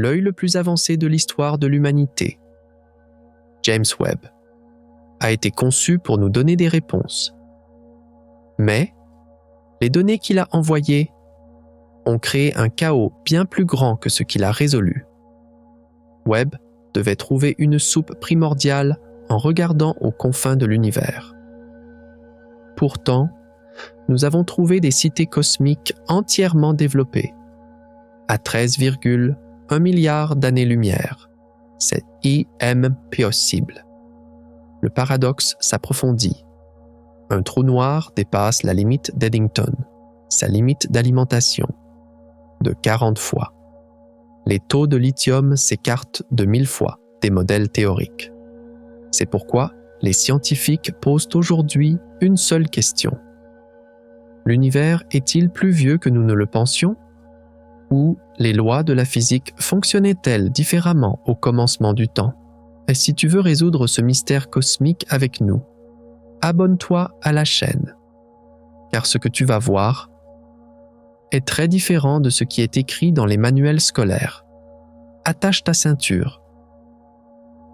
l'œil le plus avancé de l'histoire de l'humanité, James Webb, a été conçu pour nous donner des réponses. Mais les données qu'il a envoyées ont créé un chaos bien plus grand que ce qu'il a résolu. Webb devait trouver une soupe primordiale en regardant aux confins de l'univers. Pourtant, nous avons trouvé des cités cosmiques entièrement développées, à 13,1 milliards d'années-lumière. C'est impossible. Le paradoxe s'approfondit. Un trou noir dépasse la limite d'Eddington, sa limite d'alimentation, de 40 fois. Les taux de lithium s'écartent de 1000 fois des modèles théoriques. C'est pourquoi les scientifiques posent aujourd'hui une seule question. L'univers est-il plus vieux que nous ne le pensions? Ou les lois de la physique fonctionnaient-elles différemment au commencement du temps? Et si tu veux résoudre ce mystère cosmique avec nous, abonne-toi à la chaîne, car ce que tu vas voir est très différent de ce qui est écrit dans les manuels scolaires. Attache ta ceinture.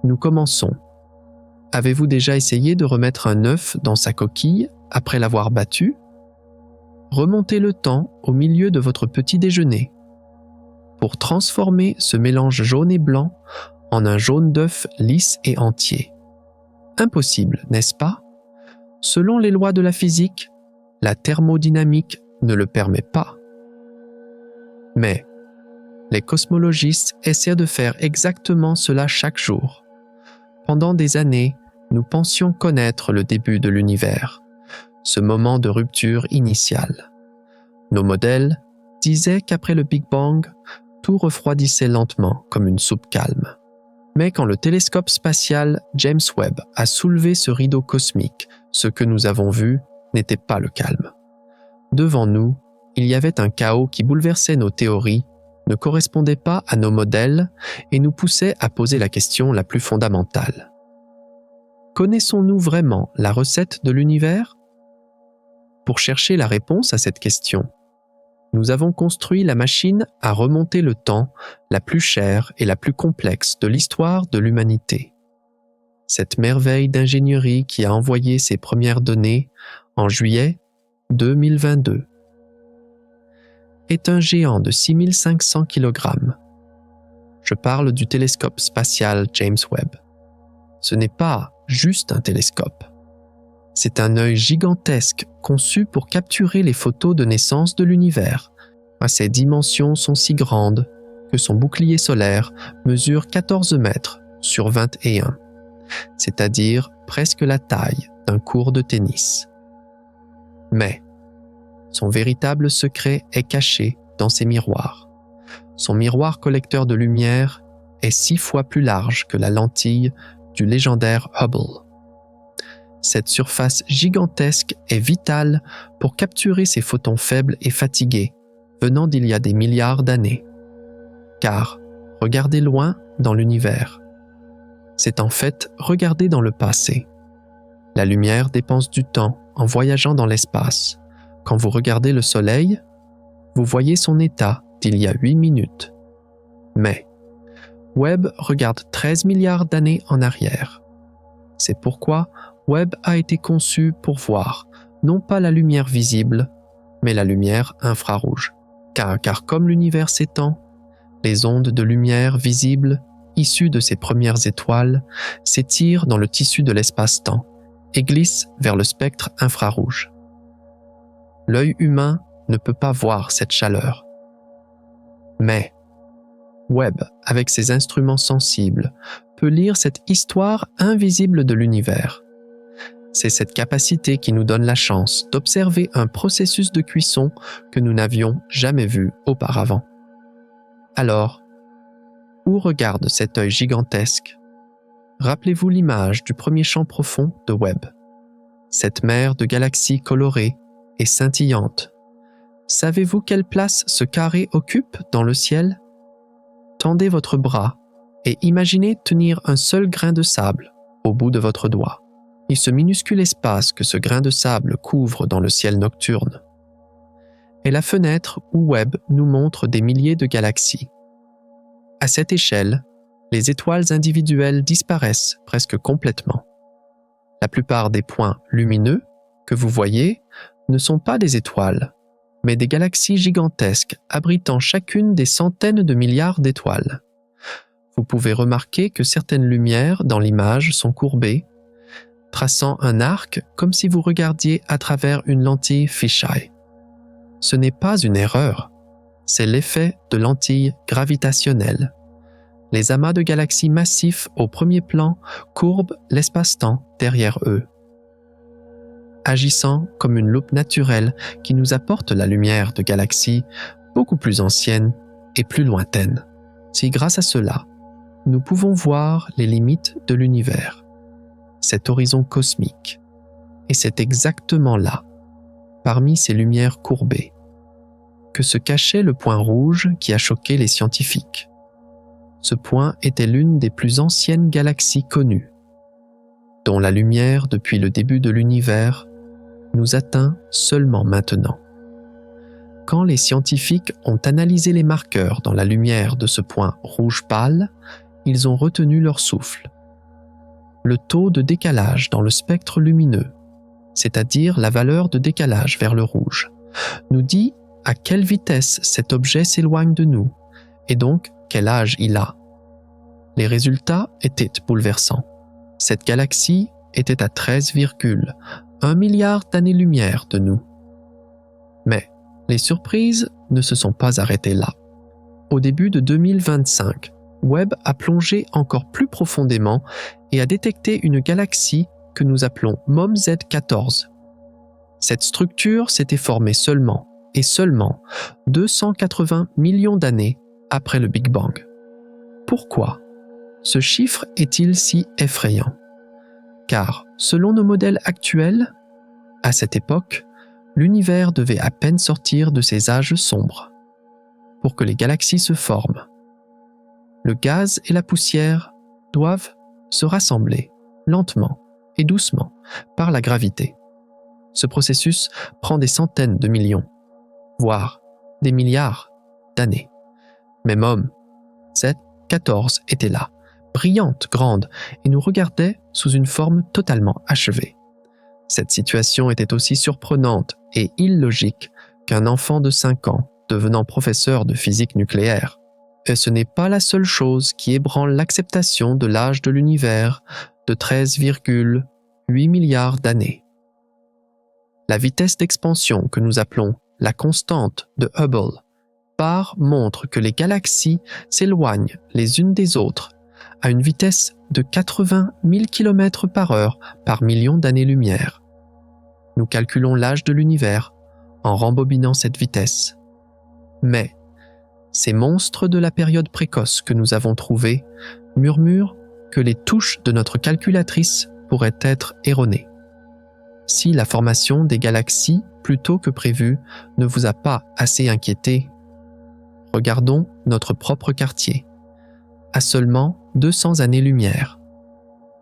Nous commençons. Avez-vous déjà essayé de remettre un œuf dans sa coquille après l'avoir battu? Remontez le temps au milieu de votre petit déjeuner pour transformer ce mélange jaune et blanc en un jaune d'œuf lisse et entier. Impossible, n'est-ce pas? Selon les lois de la physique, la thermodynamique ne le permet pas. Mais les cosmologistes essaient de faire exactement cela chaque jour. Pendant des années, nous pensions connaître le début de l'univers, ce moment de rupture initiale. Nos modèles disaient qu'après le Big Bang, tout refroidissait lentement comme une soupe calme. Mais quand le télescope spatial James Webb a soulevé ce rideau cosmique, ce que nous avons vu n'était pas le calme. Devant nous, il y avait un chaos qui bouleversait nos théories, ne correspondait pas à nos modèles et nous poussait à poser la question la plus fondamentale. Connaissons-nous vraiment la recette de l'univers? Pour chercher la réponse à cette question, nous avons construit la machine à remonter le temps la plus chère et la plus complexe de l'histoire de l'humanité. Cette merveille d'ingénierie qui a envoyé ses premières données en juillet 2022 est un géant de 6500 kg. Je parle du télescope spatial James Webb. Ce n'est pas juste un télescope. C'est un œil gigantesque conçu pour capturer les photos de naissance de l'univers. Ses dimensions sont si grandes que son bouclier solaire mesure 14 mètres sur 21, c'est-à-dire presque la taille d'un court de tennis. Mais son véritable secret est caché dans ses miroirs. Son miroir collecteur de lumière est 6 fois plus large que la lentille du légendaire Hubble. Cette surface gigantesque est vitale pour capturer ces photons faibles et fatigués venant d'il y a des milliards d'années. Car regarder loin dans l'univers, c'est en fait regarder dans le passé. La lumière dépense du temps en voyageant dans l'espace. Quand vous regardez le Soleil, vous voyez son état d'il y a 8 minutes. Mais Webb regarde 13 milliards d'années en arrière. C'est pourquoi Webb a été conçu pour voir non pas la lumière visible, mais la lumière infrarouge. Car comme l'univers s'étend, les ondes de lumière visibles, issues de ses premières étoiles, s'étirent dans le tissu de l'espace-temps et glissent vers le spectre infrarouge. L'œil humain ne peut pas voir cette chaleur. Mais Webb, avec ses instruments sensibles, peut lire cette histoire invisible de l'univers. C'est cette capacité qui nous donne la chance d'observer un processus de cuisson que nous n'avions jamais vu auparavant. Alors, où regarde cet œil gigantesque? Rappelez-vous l'image du premier champ profond de Webb. Cette mer de galaxies colorées et scintillantes. Savez-vous quelle place ce carré occupe dans le ciel? Tendez votre bras et imaginez tenir un seul grain de sable au bout de votre doigt. Et ce minuscule espace que ce grain de sable couvre dans le ciel nocturne est la fenêtre où Webb nous montre des milliers de galaxies. À cette échelle, les étoiles individuelles disparaissent presque complètement. La plupart des points lumineux que vous voyez ne sont pas des étoiles, mais des galaxies gigantesques abritant chacune des centaines de milliards d'étoiles. Vous pouvez remarquer que certaines lumières dans l'image sont courbées, traçant un arc comme si vous regardiez à travers une lentille fisheye. Ce n'est pas une erreur, c'est l'effet de lentilles gravitationnelles. Les amas de galaxies massifs au premier plan courbent l'espace-temps derrière eux, agissant comme une loupe naturelle qui nous apporte la lumière de galaxies beaucoup plus anciennes et plus lointaines. C'est grâce à cela, nous pouvons voir les limites de l'univers, cet horizon cosmique. Et c'est exactement là, parmi ces lumières courbées, que se cachait le point rouge qui a choqué les scientifiques. Ce point était l'une des plus anciennes galaxies connues, dont la lumière depuis le début de l'univers nous atteint seulement maintenant. Quand les scientifiques ont analysé les marqueurs dans la lumière de ce point rouge pâle, ils ont retenu leur souffle. Le taux de décalage dans le spectre lumineux, c'est-à-dire la valeur de décalage vers le rouge, nous dit à quelle vitesse cet objet s'éloigne de nous et donc quel âge il a. Les résultats étaient bouleversants. Cette galaxie était à 13,1 milliards d'années-lumière de nous. Mais les surprises ne se sont pas arrêtées là. Au début de 2025, Webb a plongé encore plus profondément et a détecté une galaxie que nous appelons MOMZ14. Cette structure s'était formée seulement 280 millions d'années après le Big Bang. Pourquoi ce chiffre est-il si effrayant? Car, selon nos modèles actuels, à cette époque, l'univers devait à peine sortir de ses âges sombres pour que les galaxies se forment. Le gaz et la poussière doivent se rassembler lentement et doucement par la gravité. Ce processus prend des centaines de millions, voire des milliards d'années. Mais MOMZ14 était là, brillante, grande, et nous regardait sous une forme totalement achevée. Cette situation était aussi surprenante et illogique qu'un enfant de 5 ans devenant professeur de physique nucléaire. Et ce n'est pas la seule chose qui ébranle l'acceptation de l'âge de l'univers de 13,8 milliards d'années. La vitesse d'expansion que nous appelons la constante de Hubble montre que les galaxies s'éloignent les unes des autres à une vitesse de 80 000 km/h par million d'années-lumière. Nous calculons l'âge de l'univers en rembobinant cette vitesse. Mais ces monstres de la période précoce que nous avons trouvés murmurent que les touches de notre calculatrice pourraient être erronées. Si la formation des galaxies plus tôt que prévu ne vous a pas assez inquiété, regardons notre propre quartier, à seulement 200 années-lumière.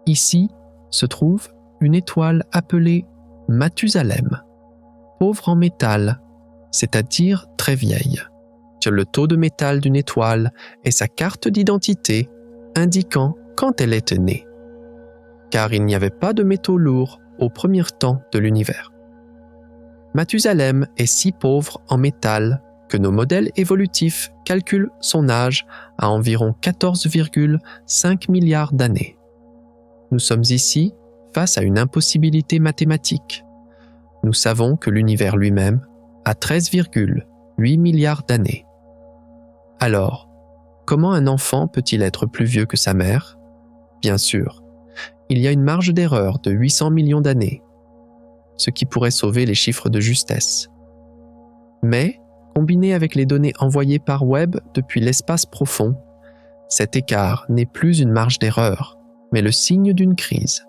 Ici se trouve une étoile appelée Mathusalem, pauvre en métal, c'est-à-dire très vieille. Le taux de métal d'une étoile est sa carte d'identité indiquant quand elle était née, car il n'y avait pas de métaux lourds au premier temps de l'univers. Mathusalem est si pauvre en métal que nos modèles évolutifs calculent son âge à environ 14,5 milliards d'années. Nous sommes ici face à une impossibilité mathématique. Nous savons que l'univers lui-même a 13,8 milliards d'années. Alors, comment un enfant peut-il être plus vieux que sa mère? Bien sûr, il y a une marge d'erreur de 800 millions d'années, ce qui pourrait sauver les chiffres de justesse. Mais, combiné avec les données envoyées par Webb depuis l'espace profond, cet écart n'est plus une marge d'erreur, mais le signe d'une crise.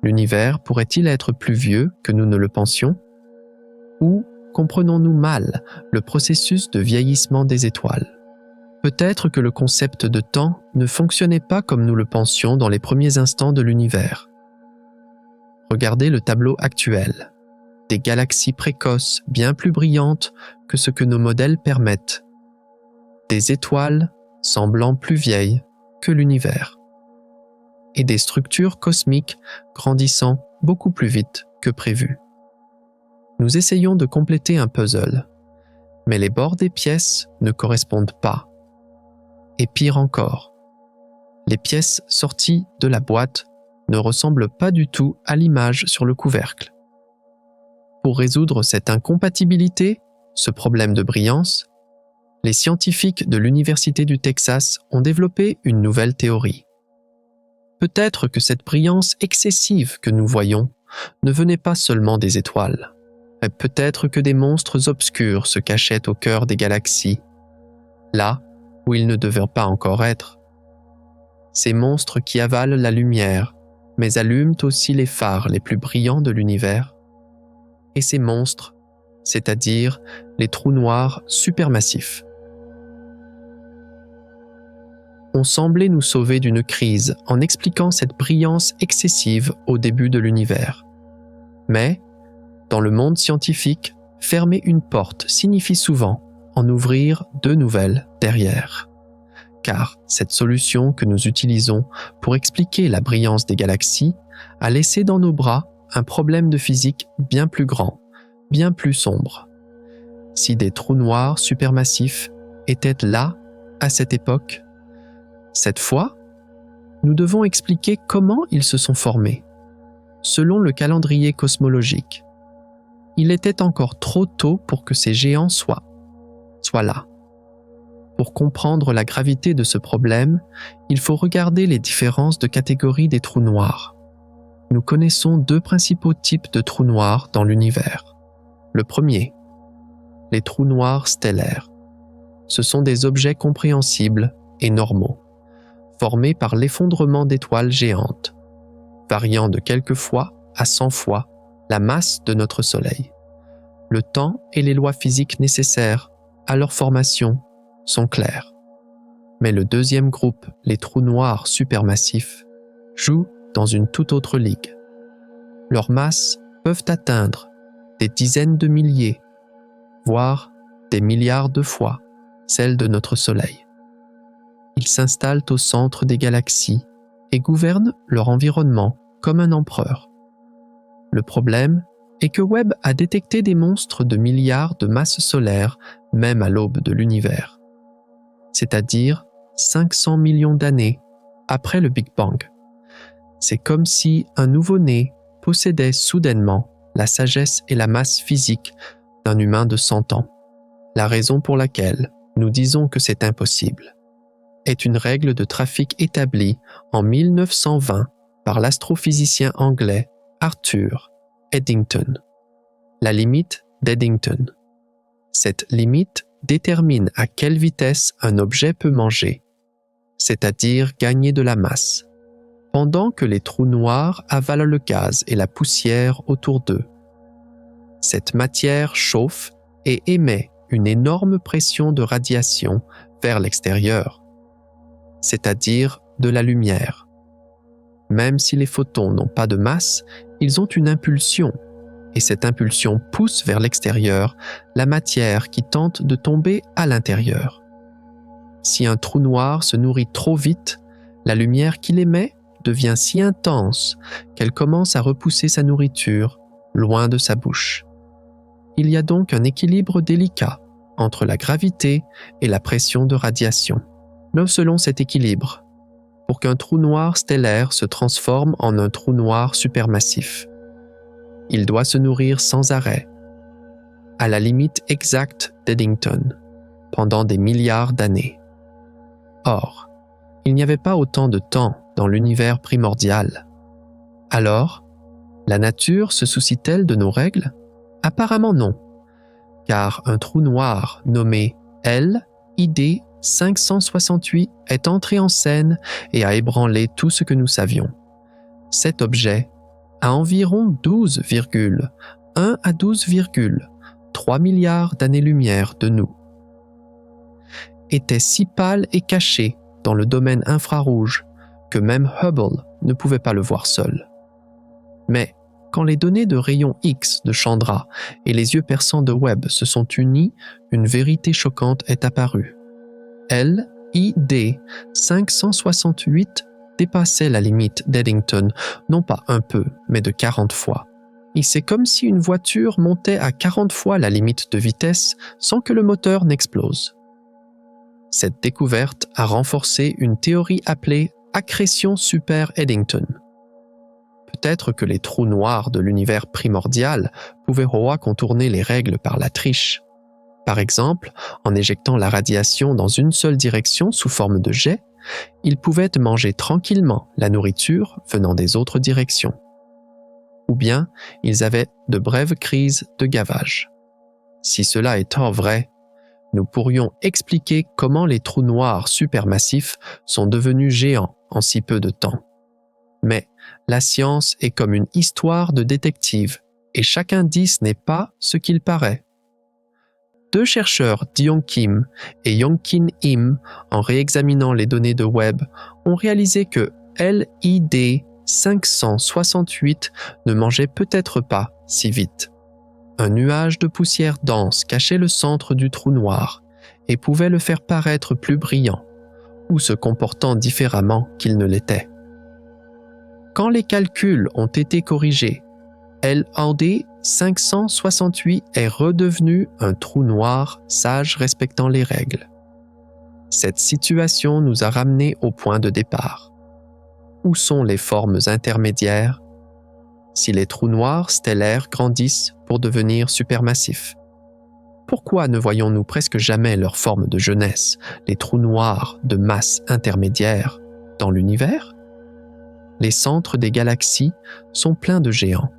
L'univers pourrait-il être plus vieux que nous ne le pensions? Ou comprenons-nous mal le processus de vieillissement des étoiles? Peut-être que le concept de temps ne fonctionnait pas comme nous le pensions dans les premiers instants de l'univers. Regardez le tableau actuel. Des galaxies précoces bien plus brillantes que ce que nos modèles permettent. Des étoiles semblant plus vieilles que l'univers, et des structures cosmiques grandissant beaucoup plus vite que prévu. Nous essayons de compléter un puzzle, mais les bords des pièces ne correspondent pas. Et pire encore, les pièces sorties de la boîte ne ressemblent pas du tout à l'image sur le couvercle. Pour résoudre cette incompatibilité, ce problème de brillance, les scientifiques de l'Université du Texas ont développé une nouvelle théorie. Peut-être que cette brillance excessive que nous voyons ne venait pas seulement des étoiles, mais peut-être que des monstres obscurs se cachaient au cœur des galaxies, là où ils ne devaient pas encore être. Ces monstres qui avalent la lumière, mais allument aussi les phares les plus brillants de l'univers. Et ces monstres, c'est-à-dire les trous noirs supermassifs. On semblait nous sauver d'une crise en expliquant cette brillance excessive au début de l'univers. Mais, dans le monde scientifique, fermer une porte signifie souvent en ouvrir deux nouvelles derrière. Car cette solution que nous utilisons pour expliquer la brillance des galaxies a laissé dans nos bras un problème de physique bien plus grand, bien plus sombre. Si des trous noirs supermassifs étaient là à cette époque, cette fois, nous devons expliquer comment ils se sont formés. Selon le calendrier cosmologique, il était encore trop tôt pour que ces géants soient là. Pour comprendre la gravité de ce problème, il faut regarder les différences de catégorie des trous noirs. Nous connaissons deux principaux types de trous noirs dans l'univers. Le premier, les trous noirs stellaires. Ce sont des objets compréhensibles et normaux, formés par l'effondrement d'étoiles géantes, variant de quelques fois à 100 fois la masse de notre Soleil. Le temps et les lois physiques nécessaires à leur formation sont clairs. Mais le deuxième groupe, les trous noirs supermassifs, jouent dans une toute autre ligue. Leurs masses peuvent atteindre des dizaines de milliers, voire des milliards de fois celles de notre Soleil. Ils s'installent au centre des galaxies et gouvernent leur environnement comme un empereur. Le problème est que Webb a détecté des monstres de milliards de masses solaires même à l'aube de l'univers, c'est-à-dire 500 millions d'années après le Big Bang. C'est comme si un nouveau-né possédait soudainement la sagesse et la masse physique d'un humain de 100 ans. La raison pour laquelle nous disons que c'est impossible est une règle de trafic établie en 1920 par l'astrophysicien anglais Arthur Eddington, la limite d'Eddington. Cette limite détermine à quelle vitesse un objet peut manger, c'est-à-dire gagner de la masse, pendant que les trous noirs avalent le gaz et la poussière autour d'eux. Cette matière chauffe et émet une énorme pression de radiation vers l'extérieur, c'est-à-dire de la lumière. Même si les photons n'ont pas de masse, ils ont une impulsion, et cette impulsion pousse vers l'extérieur la matière qui tente de tomber à l'intérieur. Si un trou noir se nourrit trop vite, la lumière qu'il émet devient si intense qu'elle commence à repousser sa nourriture loin de sa bouche. Il y a donc un équilibre délicat entre la gravité et la pression de radiation. Mais selon cet équilibre, pour qu'un trou noir stellaire se transforme en un trou noir supermassif, il doit se nourrir sans arrêt, à la limite exacte d'Eddington, pendant des milliards d'années. Or, il n'y avait pas autant de temps dans l'univers primordial. Alors, la nature se soucie-t-elle de nos règles? Apparemment non, car un trou noir nommé LID 568 est entré en scène et a ébranlé tout ce que nous savions. Cet objet a environ 12,1 à 12,3 milliards d'années-lumière de nous. Était si pâle et caché dans le domaine infrarouge que même Hubble ne pouvait pas le voir seul. Mais quand les données de rayons X de Chandra et les yeux perçants de Webb se sont unis, une vérité choquante est apparue. LID 568 dépassait la limite d'Eddington, non pas un peu, mais de 40 fois. Et c'est comme si une voiture montait à 40 fois la limite de vitesse sans que le moteur n'explose. Cette découverte a renforcé une théorie appelée accrétion super Eddington. Peut-être que les trous noirs de l'univers primordial pouvaient contourner les règles par la triche. Par exemple, en éjectant la radiation dans une seule direction sous forme de jet, ils pouvaient manger tranquillement la nourriture venant des autres directions. Ou bien, ils avaient de brèves crises de gavage. Si cela est tort vrai, nous pourrions expliquer comment les trous noirs supermassifs sont devenus géants en si peu de temps. Mais la science est comme une histoire de détective et chaque indice n'est pas ce qu'il paraît. Deux chercheurs, Dion Kim et Yongkin Im, en réexaminant les données de Webb, ont réalisé que LID 568 ne mangeait peut-être pas si vite. Un nuage de poussière dense cachait le centre du trou noir et pouvait le faire paraître plus brillant ou se comportant différemment qu'il ne l'était. Quand les calculs ont été corrigés, LID 568 est redevenu un trou noir sage respectant les règles. Cette situation nous a ramenés au point de départ. Où sont les formes intermédiaires? Si les trous noirs stellaires grandissent pour devenir supermassifs, pourquoi ne voyons-nous presque jamais leur forme de jeunesse, les trous noirs de masse intermédiaire, dans l'univers? Les centres des galaxies sont pleins de géants.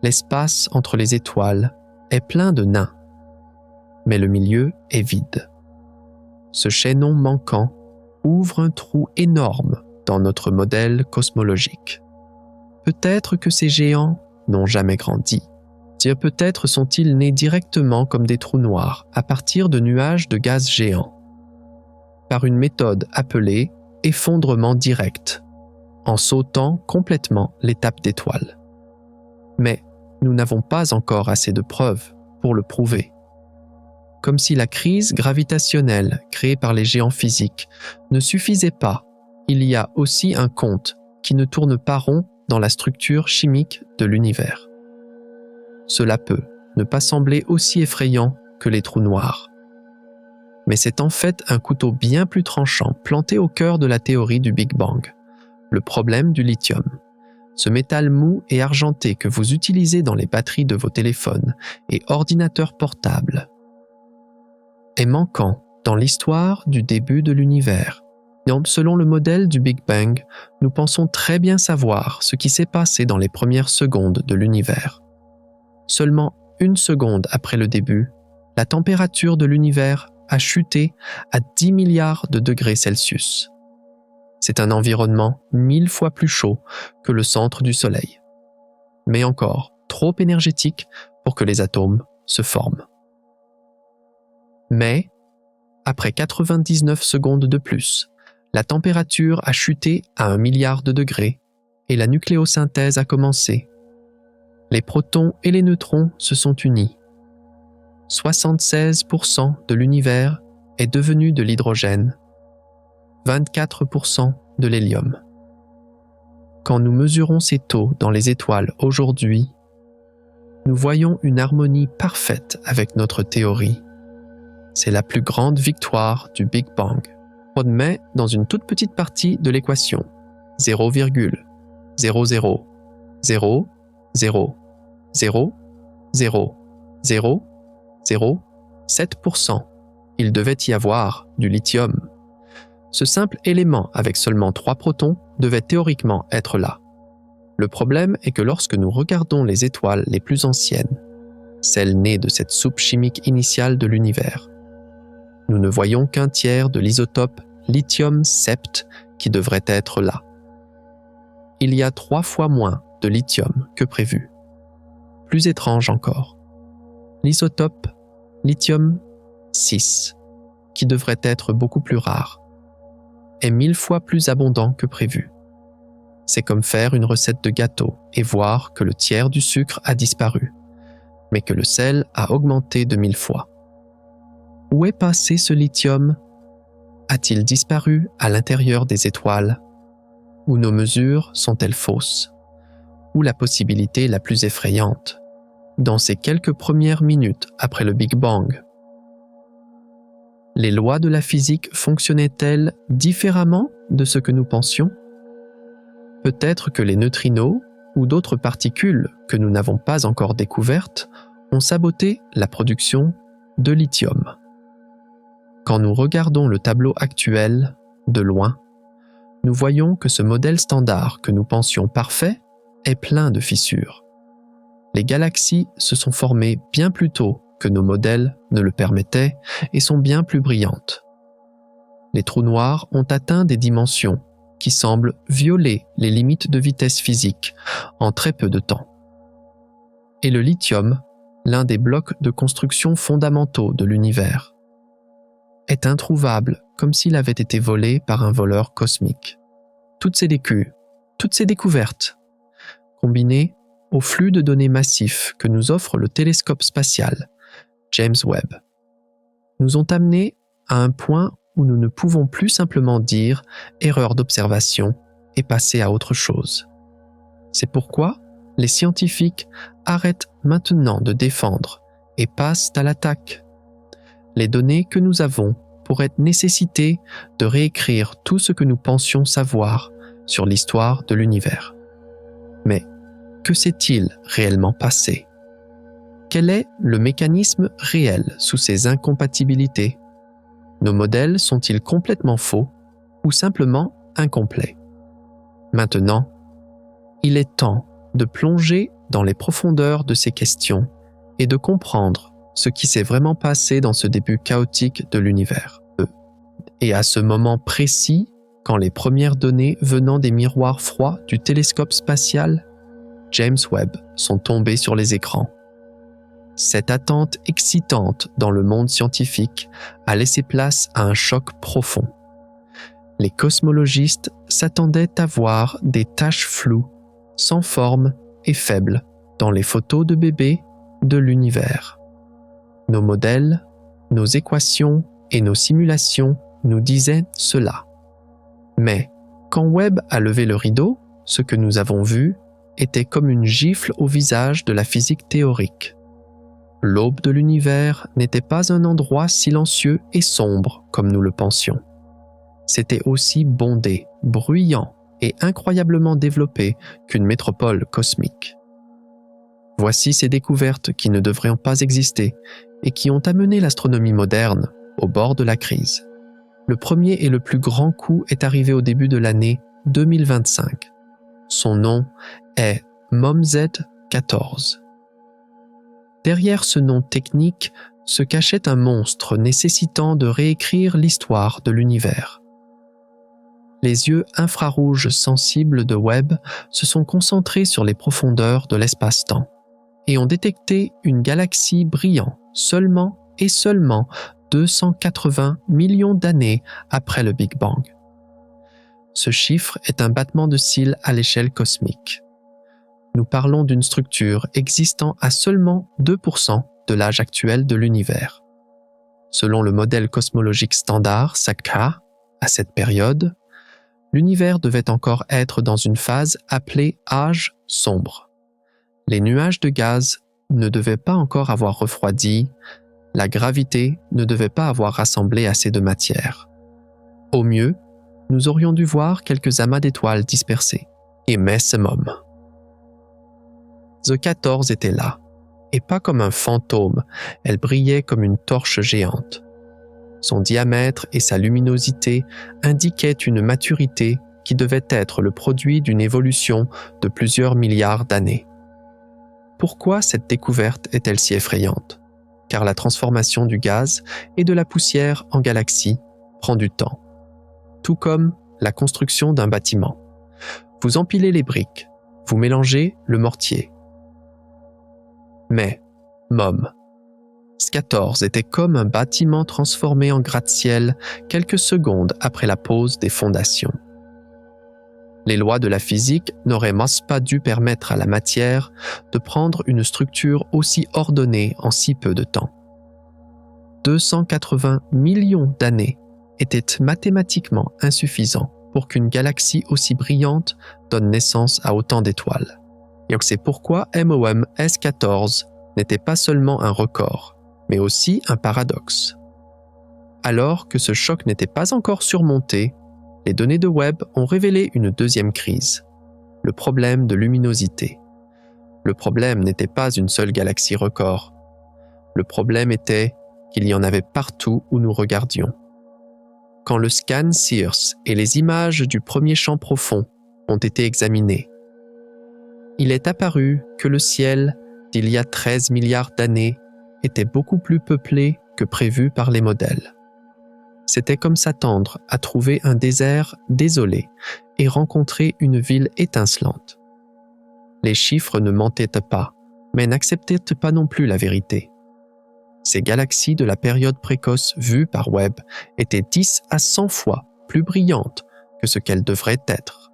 L'espace entre les étoiles est plein de nains, mais le milieu est vide. Ce chaînon manquant ouvre un trou énorme dans notre modèle cosmologique. Peut-être que ces géants n'ont jamais grandi. Peut-être sont-ils nés directement comme des trous noirs à partir de nuages de gaz géants, par une méthode appelée effondrement direct, en sautant complètement l'étape d'étoiles. Mais nous n'avons pas encore assez de preuves pour le prouver. Comme si la crise gravitationnelle créée par les géants physiques ne suffisait pas, il y a aussi un compte qui ne tourne pas rond dans la structure chimique de l'univers. Cela peut ne pas sembler aussi effrayant que les trous noirs. Mais c'est en fait un couteau bien plus tranchant planté au cœur de la théorie du Big Bang, le problème du lithium. Ce métal mou et argenté que vous utilisez dans les batteries de vos téléphones et ordinateurs portables est manquant dans l'histoire du début de l'univers. Selon le modèle du Big Bang, nous pensons très bien savoir ce qui s'est passé dans les premières secondes de l'univers. Seulement 1 seconde après le début, la température de l'univers a chuté à 10 milliards de degrés Celsius. C'est un environnement 1000 fois plus chaud que le centre du Soleil, mais encore trop énergétique pour que les atomes se forment. Mais, après 99 secondes de plus, la température a chuté à 1 milliard de degrés et la nucléosynthèse a commencé. Les protons et les neutrons se sont unis. 76% de l'univers est devenu de l'hydrogène, 24% de l'hélium. Quand nous mesurons ces taux dans les étoiles aujourd'hui, nous voyons une harmonie parfaite avec notre théorie. C'est la plus grande victoire du Big Bang. On met dans une toute petite partie de l'équation 0,00000007%. Il devait y avoir du lithium. Ce simple élément avec seulement 3 protons devait théoriquement être là. Le problème est que lorsque nous regardons les étoiles les plus anciennes, celles nées de cette soupe chimique initiale de l'univers, nous ne voyons qu'un tiers de l'isotope lithium sept qui devrait être là. Il y a 3 fois moins de lithium que prévu. Plus étrange encore, l'isotope lithium 6, qui devrait être beaucoup plus rare, est 1000 fois plus abondant que prévu. C'est comme faire une recette de gâteau et voir que le tiers du sucre a disparu, mais que le sel a augmenté de 1000 fois. Où est passé ce lithium? a-t-il disparu à l'intérieur des étoiles? Ou nos mesures sont-elles fausses? Ou la possibilité la plus effrayante, dans ces quelques premières minutes après le Big Bang, les lois de la physique fonctionnaient-elles différemment de ce que nous pensions? Peut-être que les neutrinos ou d'autres particules que nous n'avons pas encore découvertes ont saboté la production de lithium. Quand nous regardons le tableau actuel, de loin, nous voyons que ce modèle standard que nous pensions parfait est plein de fissures. Les galaxies se sont formées bien plus tôt que nos modèles ne le permettaient et sont bien plus brillantes. Les trous noirs ont atteint des dimensions qui semblent violer les limites de vitesse physique en très peu de temps. Et le lithium, l'un des blocs de construction fondamentaux de l'univers, est introuvable comme s'il avait été volé par un voleur cosmique. Toutes ces découvertes, combinées au flux de données massifs que nous offre le télescope spatial James Webb, nous ont amenés à un point où nous ne pouvons plus simplement dire « erreur d'observation » et passer à autre chose. C'est pourquoi les scientifiques arrêtent maintenant de défendre et passent à l'attaque. Les données que nous avons pourraient nécessiter de réécrire tout ce que nous pensions savoir sur l'histoire de l'univers. Mais que s'est-il réellement passé? Quel est le mécanisme réel sous ces incompatibilités? Nos modèles sont-ils complètement faux ou simplement incomplets? Maintenant, il est temps de plonger dans les profondeurs de ces questions et de comprendre ce qui s'est vraiment passé dans ce début chaotique de l'univers. Et à ce moment précis, quand les premières données venant des miroirs froids du télescope spatial James Webb sont tombées sur les écrans. Cette attente excitante dans le monde scientifique a laissé place à un choc profond. Les cosmologistes s'attendaient à voir des taches floues, sans forme et faibles dans les photos de bébés de l'univers. Nos modèles, nos équations et nos simulations nous disaient cela. Mais quand Webb a levé le rideau, ce que nous avons vu était comme une gifle au visage de la physique théorique. L'aube de l'univers n'était pas un endroit silencieux et sombre comme nous le pensions. C'était aussi bondé, bruyant et incroyablement développé qu'une métropole cosmique. Voici ces découvertes qui ne devraient pas exister et qui ont amené l'astronomie moderne au bord de la crise. Le premier et le plus grand coup est arrivé au début de l'année 2025. Son nom est MOMZ 14. Derrière ce nom technique se cachait un monstre nécessitant de réécrire l'histoire de l'univers. Les yeux infrarouges sensibles de Webb se sont concentrés sur les profondeurs de l'espace-temps et ont détecté une galaxie brillant seulement 280 millions d'années après le Big Bang. Ce chiffre est un battement de cils à l'échelle cosmique. Nous parlons d'une structure existant à seulement 2% de l'âge actuel de l'univers. Selon le modèle cosmologique standard SACA, à cette période, l'univers devait encore être dans une phase appelée âge sombre. Les nuages de gaz ne devaient pas encore avoir refroidi, la gravité ne devait pas avoir rassemblé assez de matière. Au mieux, nous aurions dû voir quelques amas d'étoiles dispersées. Et messimum. The 14 était là, et pas comme un fantôme, elle brillait comme une torche géante. Son diamètre et sa luminosité indiquaient une maturité qui devait être le produit d'une évolution de plusieurs milliards d'années. Pourquoi cette découverte est-elle si effrayante? Car la transformation du gaz et de la poussière en galaxie prend du temps. Tout comme la construction d'un bâtiment. Vous empilez les briques, vous mélangez le mortier. Mais, MOM, S14 était comme un bâtiment transformé en gratte-ciel quelques secondes après la pose des fondations. Les lois de la physique n'auraient pas dû permettre à la matière de prendre une structure aussi ordonnée en si peu de temps. 280 millions d'années était mathématiquement insuffisant pour qu'une galaxie aussi brillante donne naissance à autant d'étoiles. Et donc c'est pourquoi MOM S14 n'était pas seulement un record, mais aussi un paradoxe. Alors que ce choc n'était pas encore surmonté, les données de Webb ont révélé une deuxième crise, le problème de luminosité. Le problème n'était pas une seule galaxie record. Le problème était qu'il y en avait partout où nous regardions. Quand le scan Sears et les images du premier champ profond ont été examinées, il est apparu que le ciel d'il y a 13 milliards d'années était beaucoup plus peuplé que prévu par les modèles. C'était comme s'attendre à trouver un désert désolé et rencontrer une ville étincelante. Les chiffres ne mentaient pas, mais n'acceptaient pas non plus la vérité. Ces galaxies de la période précoce vues par Webb étaient 10 à 100 fois plus brillantes que ce qu'elles devraient être.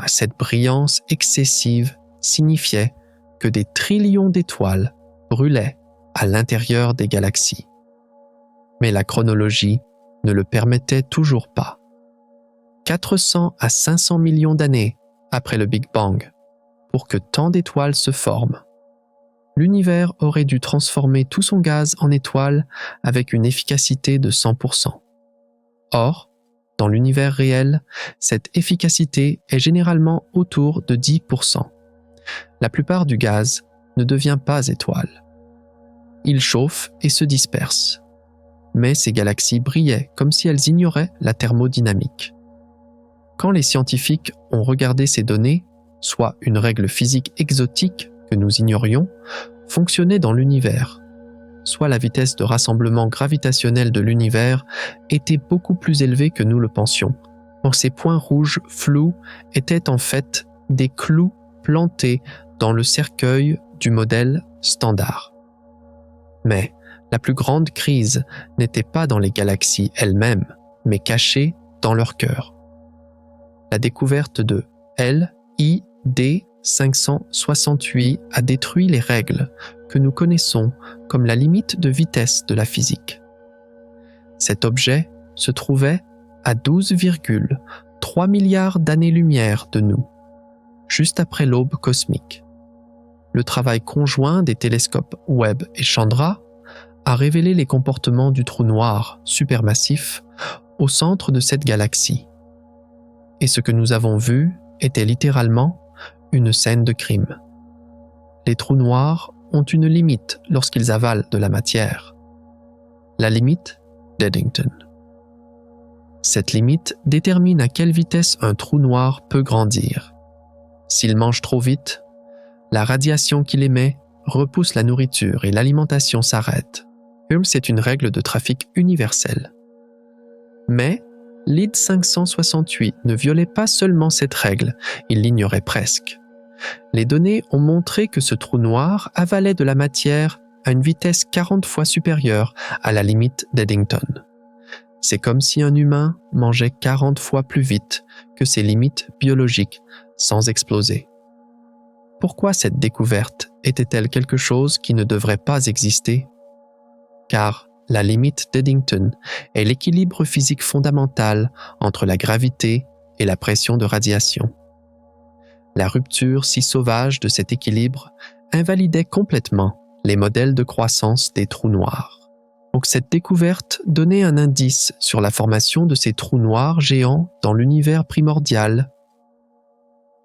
Cette brillance excessive signifiait que des trillions d'étoiles brûlaient à l'intérieur des galaxies. Mais la chronologie ne le permettait toujours pas. 400 à 500 millions d'années après le Big Bang, pour que tant d'étoiles se forment, l'univers aurait dû transformer tout son gaz en étoiles avec une efficacité de 100%. Or, dans l'univers réel, cette efficacité est généralement autour de 10%. La plupart du gaz ne devient pas étoile. Il chauffe et se disperse. Mais ces galaxies brillaient comme si elles ignoraient la thermodynamique. Quand les scientifiques ont regardé ces données, soit une règle physique exotique que nous ignorions, fonctionnait dans l'univers, soit la vitesse de rassemblement gravitationnel de l'univers était beaucoup plus élevée que nous le pensions. Or, ces points rouges flous étaient en fait des clous plantés dans le cercueil du modèle standard. Mais la plus grande crise n'était pas dans les galaxies elles-mêmes, mais cachée dans leur cœur. La découverte de LID 568 a détruit les règles que nous connaissons comme la limite de vitesse de la physique. Cet objet se trouvait à 12,3 milliards d'années-lumière de nous, juste après l'aube cosmique. Le travail conjoint des télescopes Webb et Chandra a révélé les comportements du trou noir supermassif au centre de cette galaxie. Et ce que nous avons vu était littéralement une scène de crime. Les trous noirs ont une limite lorsqu'ils avalent de la matière. La limite d'Eddington. Cette limite détermine à quelle vitesse un trou noir peut grandir. S'il mange trop vite, la radiation qu'il émet repousse la nourriture et l'alimentation s'arrête. C'est une règle de trafic universelle. Mais LID 568 ne violait pas seulement cette règle, il l'ignorait presque. Les données ont montré que ce trou noir avalait de la matière à une vitesse 40 fois supérieure à la limite d'Eddington. C'est comme si un humain mangeait 40 fois plus vite que ses limites biologiques sans exploser. Pourquoi cette découverte était-elle quelque chose qui ne devrait pas exister? Car la limite d'Eddington est l'équilibre physique fondamental entre la gravité et la pression de radiation. La rupture si sauvage de cet équilibre invalidait complètement les modèles de croissance des trous noirs. Donc cette découverte donnait un indice sur la formation de ces trous noirs géants dans l'univers primordial,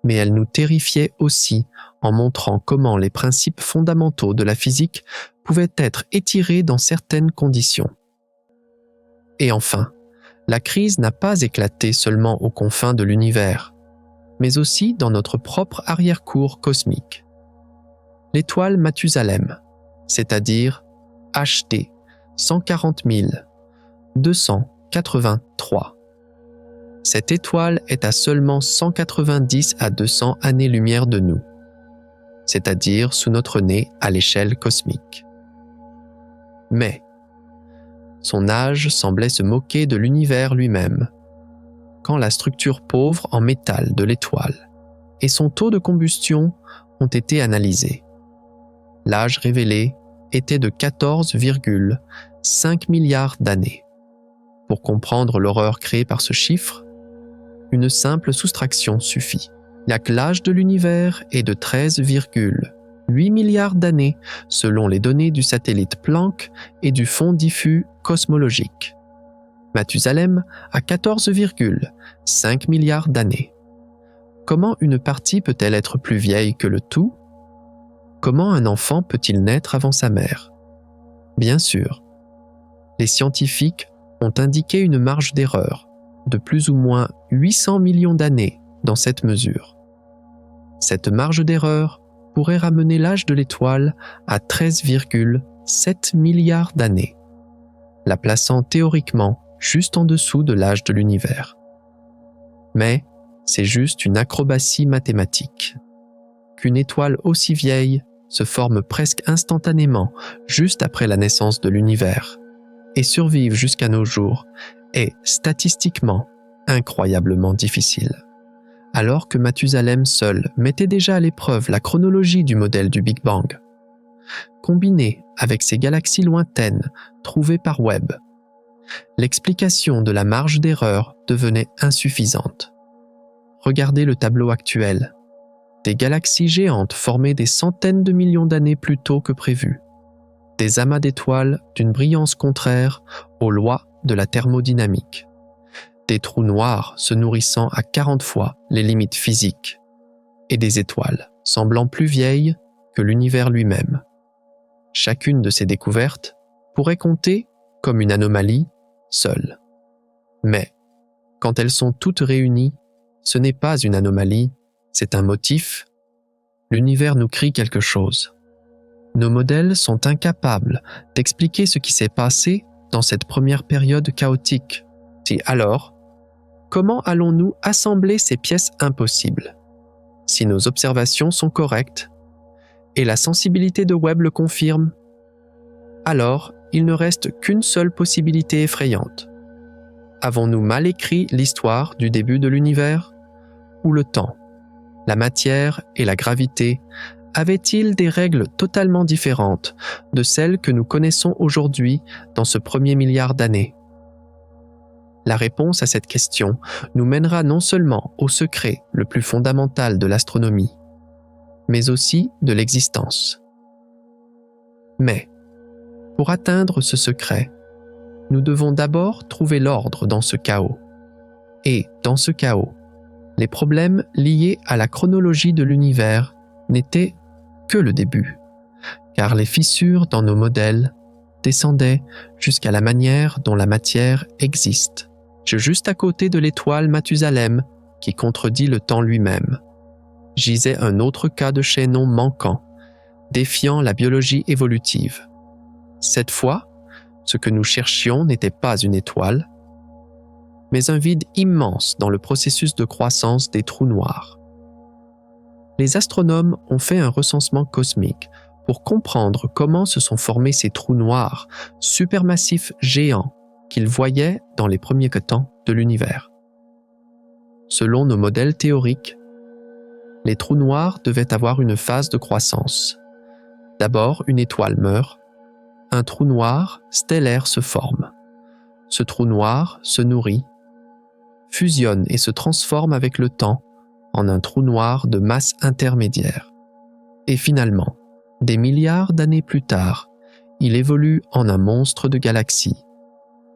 mais elle nous terrifiait aussi en montrant comment les principes fondamentaux de la physique pouvaient être étirés dans certaines conditions. Et enfin, la crise n'a pas éclaté seulement aux confins de l'univers, mais aussi dans notre propre arrière-cour cosmique. L'étoile Mathusalem, c'est-à-dire HT 140 283. Cette étoile est à seulement 190 à 200 années-lumière de nous, c'est-à-dire sous notre nez à l'échelle cosmique. Mais son âge semblait se moquer de l'univers lui-même, quand la structure pauvre en métal de l'étoile et son taux de combustion ont été analysés. L'âge révélé était de 14,5 milliards d'années. Pour comprendre l'horreur créée par ce chiffre, une simple soustraction suffit. Il n'y a que l'âge de l'univers est de 13,8 milliards d'années selon les données du satellite Planck et du Fonds diffus cosmologique. Mathusalem a 14,5 milliards d'années. Comment une partie peut-elle être plus vieille que le tout? Comment un enfant peut-il naître avant sa mère? Bien sûr, les scientifiques ont indiqué une marge d'erreur de plus ou moins 800 millions d'années dans cette mesure. Cette marge d'erreur pourrait ramener l'âge de l'étoile à 13,7 milliards d'années, la plaçant théoriquement juste en dessous de l'âge de l'univers. Mais c'est juste une acrobatie mathématique. Qu'une étoile aussi vieille se forme presque instantanément juste après la naissance de l'univers et survive jusqu'à nos jours est statistiquement incroyablement difficile. Alors que Mathusalem seul mettait déjà à l'épreuve la chronologie du modèle du Big Bang. Combiné avec ces galaxies lointaines trouvées par Webb, l'explication de la marge d'erreur devenait insuffisante. Regardez le tableau actuel. Des galaxies géantes formées des centaines de millions d'années plus tôt que prévu. Des amas d'étoiles d'une brillance contraire aux lois de la thermodynamique. Des trous noirs se nourrissant à 40 fois les limites physiques. Et des étoiles semblant plus vieilles que l'univers lui-même. Chacune de ces découvertes pourrait compter comme une anomalie seule. Mais, quand elles sont toutes réunies, ce n'est pas une anomalie, c'est un motif. L'univers nous crie quelque chose. Nos modèles sont incapables d'expliquer ce qui s'est passé dans cette première période chaotique. Si alors, comment allons-nous assembler ces pièces impossibles? Si nos observations sont correctes, et la sensibilité de Webb le confirme, alors il ne reste qu'une seule possibilité effrayante. Avons-nous mal écrit l'histoire du début de l'univers? Ou le temps, la matière et la gravité avaient-ils des règles totalement différentes de celles que nous connaissons aujourd'hui dans ce premier milliard d'années? La réponse à cette question nous mènera non seulement au secret le plus fondamental de l'astronomie, mais aussi de l'existence. Mais, pour atteindre ce secret, nous devons d'abord trouver l'ordre dans ce chaos. Et, dans ce chaos, les problèmes liés à la chronologie de l'univers n'étaient que le début, car les fissures dans nos modèles descendaient jusqu'à la manière dont la matière existe, juste à côté de l'étoile Mathusalem qui contredit le temps lui-même. Gisait un autre cas de chaînon manquant, défiant la biologie évolutive. Cette fois, ce que nous cherchions n'était pas une étoile, mais un vide immense dans le processus de croissance des trous noirs. Les astronomes ont fait un recensement cosmique pour comprendre comment se sont formés ces trous noirs supermassifs géants qu'ils voyaient dans les premiers temps de l'univers. Selon nos modèles théoriques, les trous noirs devaient avoir une phase de croissance. D'abord, une étoile meurt, un trou noir stellaire se forme. Ce trou noir se nourrit, fusionne et se transforme avec le temps en un trou noir de masse intermédiaire. Et finalement, des milliards d'années plus tard, il évolue en un monstre de galaxie,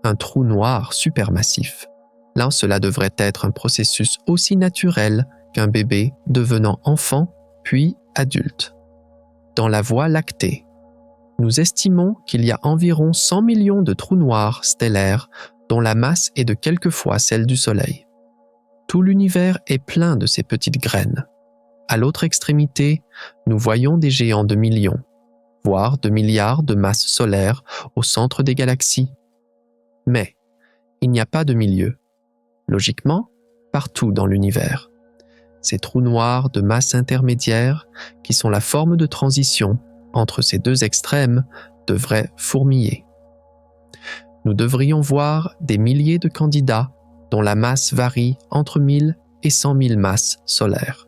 un trou noir supermassif. Là, cela devrait être un processus aussi naturel qu'un bébé devenant enfant puis adulte. Dans la Voie lactée, nous estimons qu'il y a environ 100 millions de trous noirs stellaires dont la masse est de quelques fois celle du Soleil. Tout l'univers est plein de ces petites graines. À l'autre extrémité, nous voyons des géants de millions, voire de milliards de masses solaires au centre des galaxies. Mais il n'y a pas de milieu. Logiquement, partout dans l'univers. Ces trous noirs de masse intermédiaire, qui sont la forme de transition entre ces deux extrêmes, devraient fourmiller. Nous devrions voir des milliers de candidats dont la masse varie entre 1000 et 100 000 masses solaires.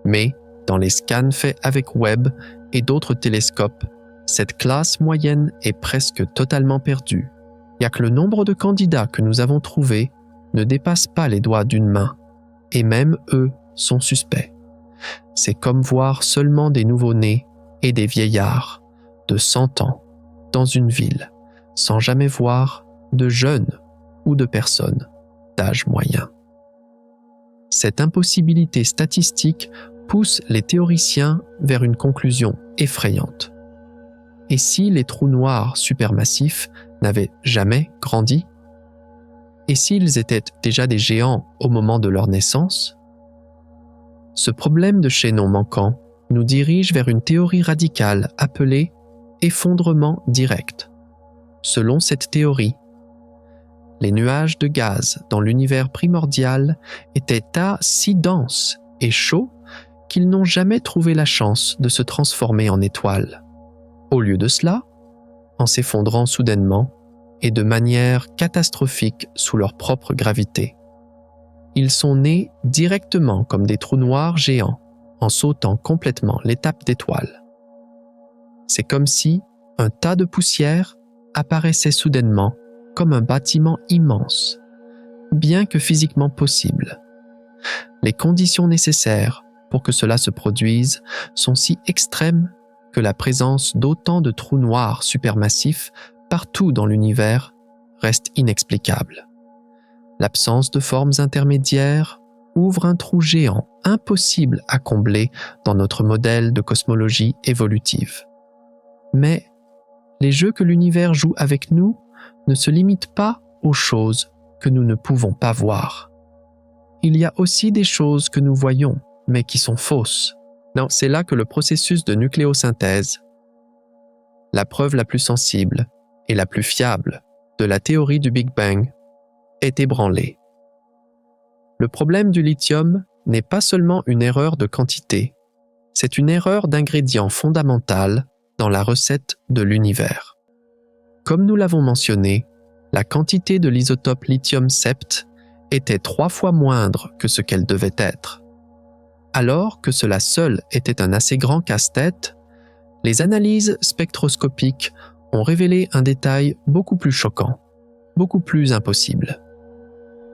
Mais, dans les scans faits avec Webb et d'autres télescopes, cette classe moyenne est presque totalement perdue. Il y a que le nombre de candidats que nous avons trouvés ne dépasse pas les doigts d'une main, et même eux sont suspects. C'est comme voir seulement des nouveau-nés et des vieillards de 100 ans dans une ville, sans jamais voir de jeunes ou de personnes d'âge moyen. Cette impossibilité statistique pousse les théoriciens vers une conclusion effrayante. Et si les trous noirs supermassifs n'avaient jamais grandi? Et s'ils étaient déjà des géants au moment de leur naissance? Ce problème de chaînon manquant nous dirige vers une théorie radicale appelée effondrement direct. Selon cette théorie, les nuages de gaz dans l'univers primordial étaient si denses et chauds qu'ils n'ont jamais trouvé la chance de se transformer en étoiles. Au lieu de cela, en s'effondrant soudainement et de manière catastrophique sous leur propre gravité, ils sont nés directement comme des trous noirs géants en sautant complètement l'étape d'étoiles. C'est comme si un tas de poussière apparaissait soudainement comme un bâtiment immense, bien que physiquement possible. Les conditions nécessaires pour que cela se produise sont si extrêmes que la présence d'autant de trous noirs supermassifs partout dans l'univers reste inexplicable. L'absence de formes intermédiaires ouvre un trou géant impossible à combler dans notre modèle de cosmologie évolutive. Mais les jeux que l'univers joue avec nous ne se limitent pas aux choses que nous ne pouvons pas voir. Il y a aussi des choses que nous voyons, mais qui sont fausses. Non, c'est là que le processus de nucléosynthèse, la preuve la plus sensible et la plus fiable de la théorie du Big Bang, est ébranlé. Le problème du lithium n'est pas seulement une erreur de quantité, c'est une erreur d'ingrédient fondamental dans la recette de l'univers. Comme nous l'avons mentionné, la quantité de l'isotope lithium-sept était 3 fois moindre que ce qu'elle devait être. Alors que cela seul était un assez grand casse-tête, les analyses spectroscopiques ont révélé un détail beaucoup plus choquant, beaucoup plus impossible.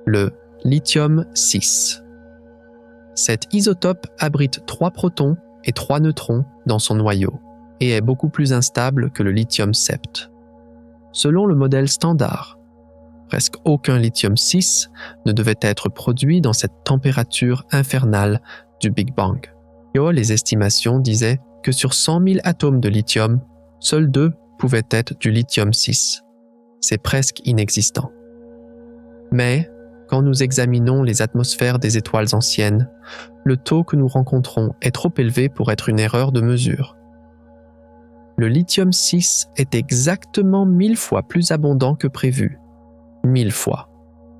Le lithium-6. Cet isotope abrite 3 protons et 3 neutrons dans son noyau et est beaucoup plus instable que le lithium-sept. Selon le modèle standard, presque aucun lithium-6 ne devait être produit dans cette température infernale du Big Bang. Les estimations disaient que sur 100 000 atomes de lithium, seuls 2 pouvaient être du lithium-6. C'est presque inexistant. Mais, quand nous examinons les atmosphères des étoiles anciennes, le taux que nous rencontrons est trop élevé pour être une erreur de mesure. Le lithium-6 est exactement 1000 fois plus abondant que prévu. 1000 fois.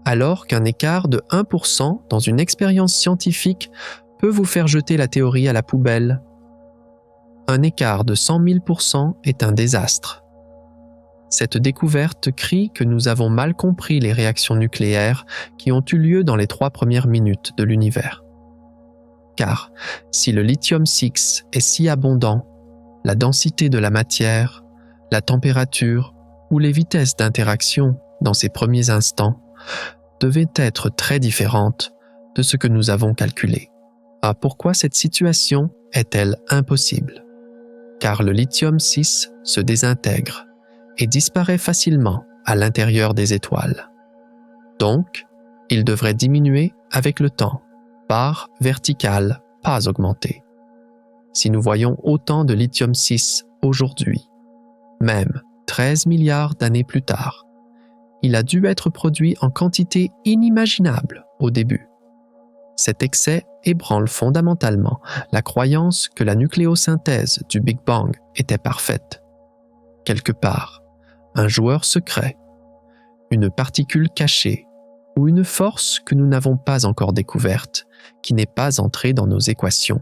Alors qu'un écart de 1% dans une expérience scientifique peut vous faire jeter la théorie à la poubelle. Un écart de 100 000% est un désastre. Cette découverte crie que nous avons mal compris les réactions nucléaires qui ont eu lieu dans les 3 premières minutes de l'univers. Car si le lithium-6 est si abondant, la densité de la matière, la température ou les vitesses d'interaction dans ces premiers instants devaient être très différentes de ce que nous avons calculé. Pourquoi cette situation est-elle impossible? Car le lithium-6 se désintègre et disparaît facilement à l'intérieur des étoiles. Donc, il devrait diminuer avec le temps, barre verticale, pas augmentée. Si nous voyons autant de lithium-6 aujourd'hui, même 13 milliards d'années plus tard, il a dû être produit en quantité inimaginable au début. Cet excès ébranle fondamentalement la croyance que la nucléosynthèse du Big Bang était parfaite. Quelque part, un joueur secret, une particule cachée ou une force que nous n'avons pas encore découverte, qui n'est pas entrée dans nos équations,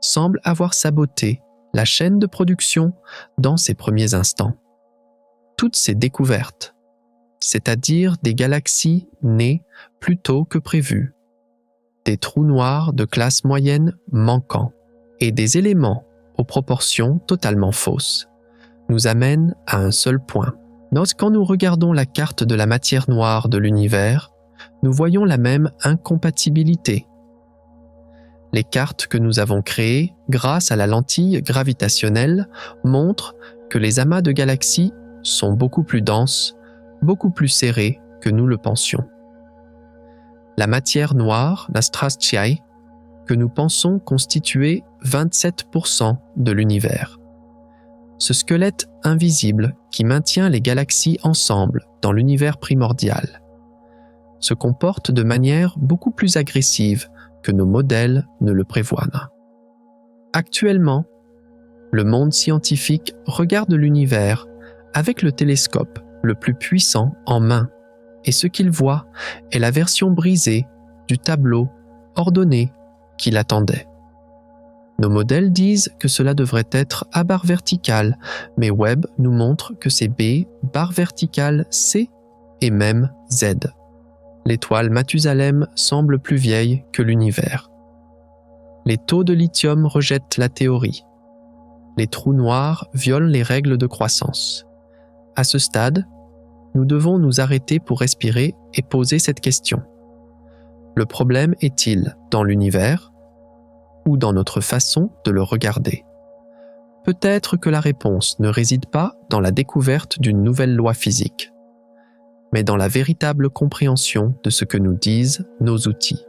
semble avoir saboté la chaîne de production dans ses premiers instants. Toutes ces découvertes, c'est-à-dire des galaxies nées plus tôt que prévu, des trous noirs de classe moyenne manquants et des éléments aux proportions totalement fausses, nous amènent à un seul point. Quand nous regardons la carte de la matière noire de l'univers, nous voyons la même incompatibilité. Les cartes que nous avons créées grâce à la lentille gravitationnelle montrent que les amas de galaxies sont beaucoup plus denses, beaucoup plus serrés que nous le pensions. La matière noire, la Straschiae, que nous pensons constituer 27% de l'univers. Ce squelette invisible qui maintient les galaxies ensemble dans l'univers primordial se comporte de manière beaucoup plus agressive que nos modèles ne le prévoient. Actuellement, le monde scientifique regarde l'univers avec le télescope le plus puissant en main, et ce qu'il voit est la version brisée du tableau ordonné qu'il attendait. Nos modèles disent que cela devrait être à barre verticale, mais Webb nous montre que c'est B, barre verticale C et même Z. L'étoile Mathusalem semble plus vieille que l'univers. Les taux de lithium rejettent la théorie. Les trous noirs violent les règles de croissance. À ce stade, nous devons nous arrêter pour respirer et poser cette question. Le problème est-il dans l'univers ou dans notre façon de le regarder? Peut-être que la réponse ne réside pas dans la découverte d'une nouvelle loi physique, mais dans la véritable compréhension de ce que nous disent nos outils.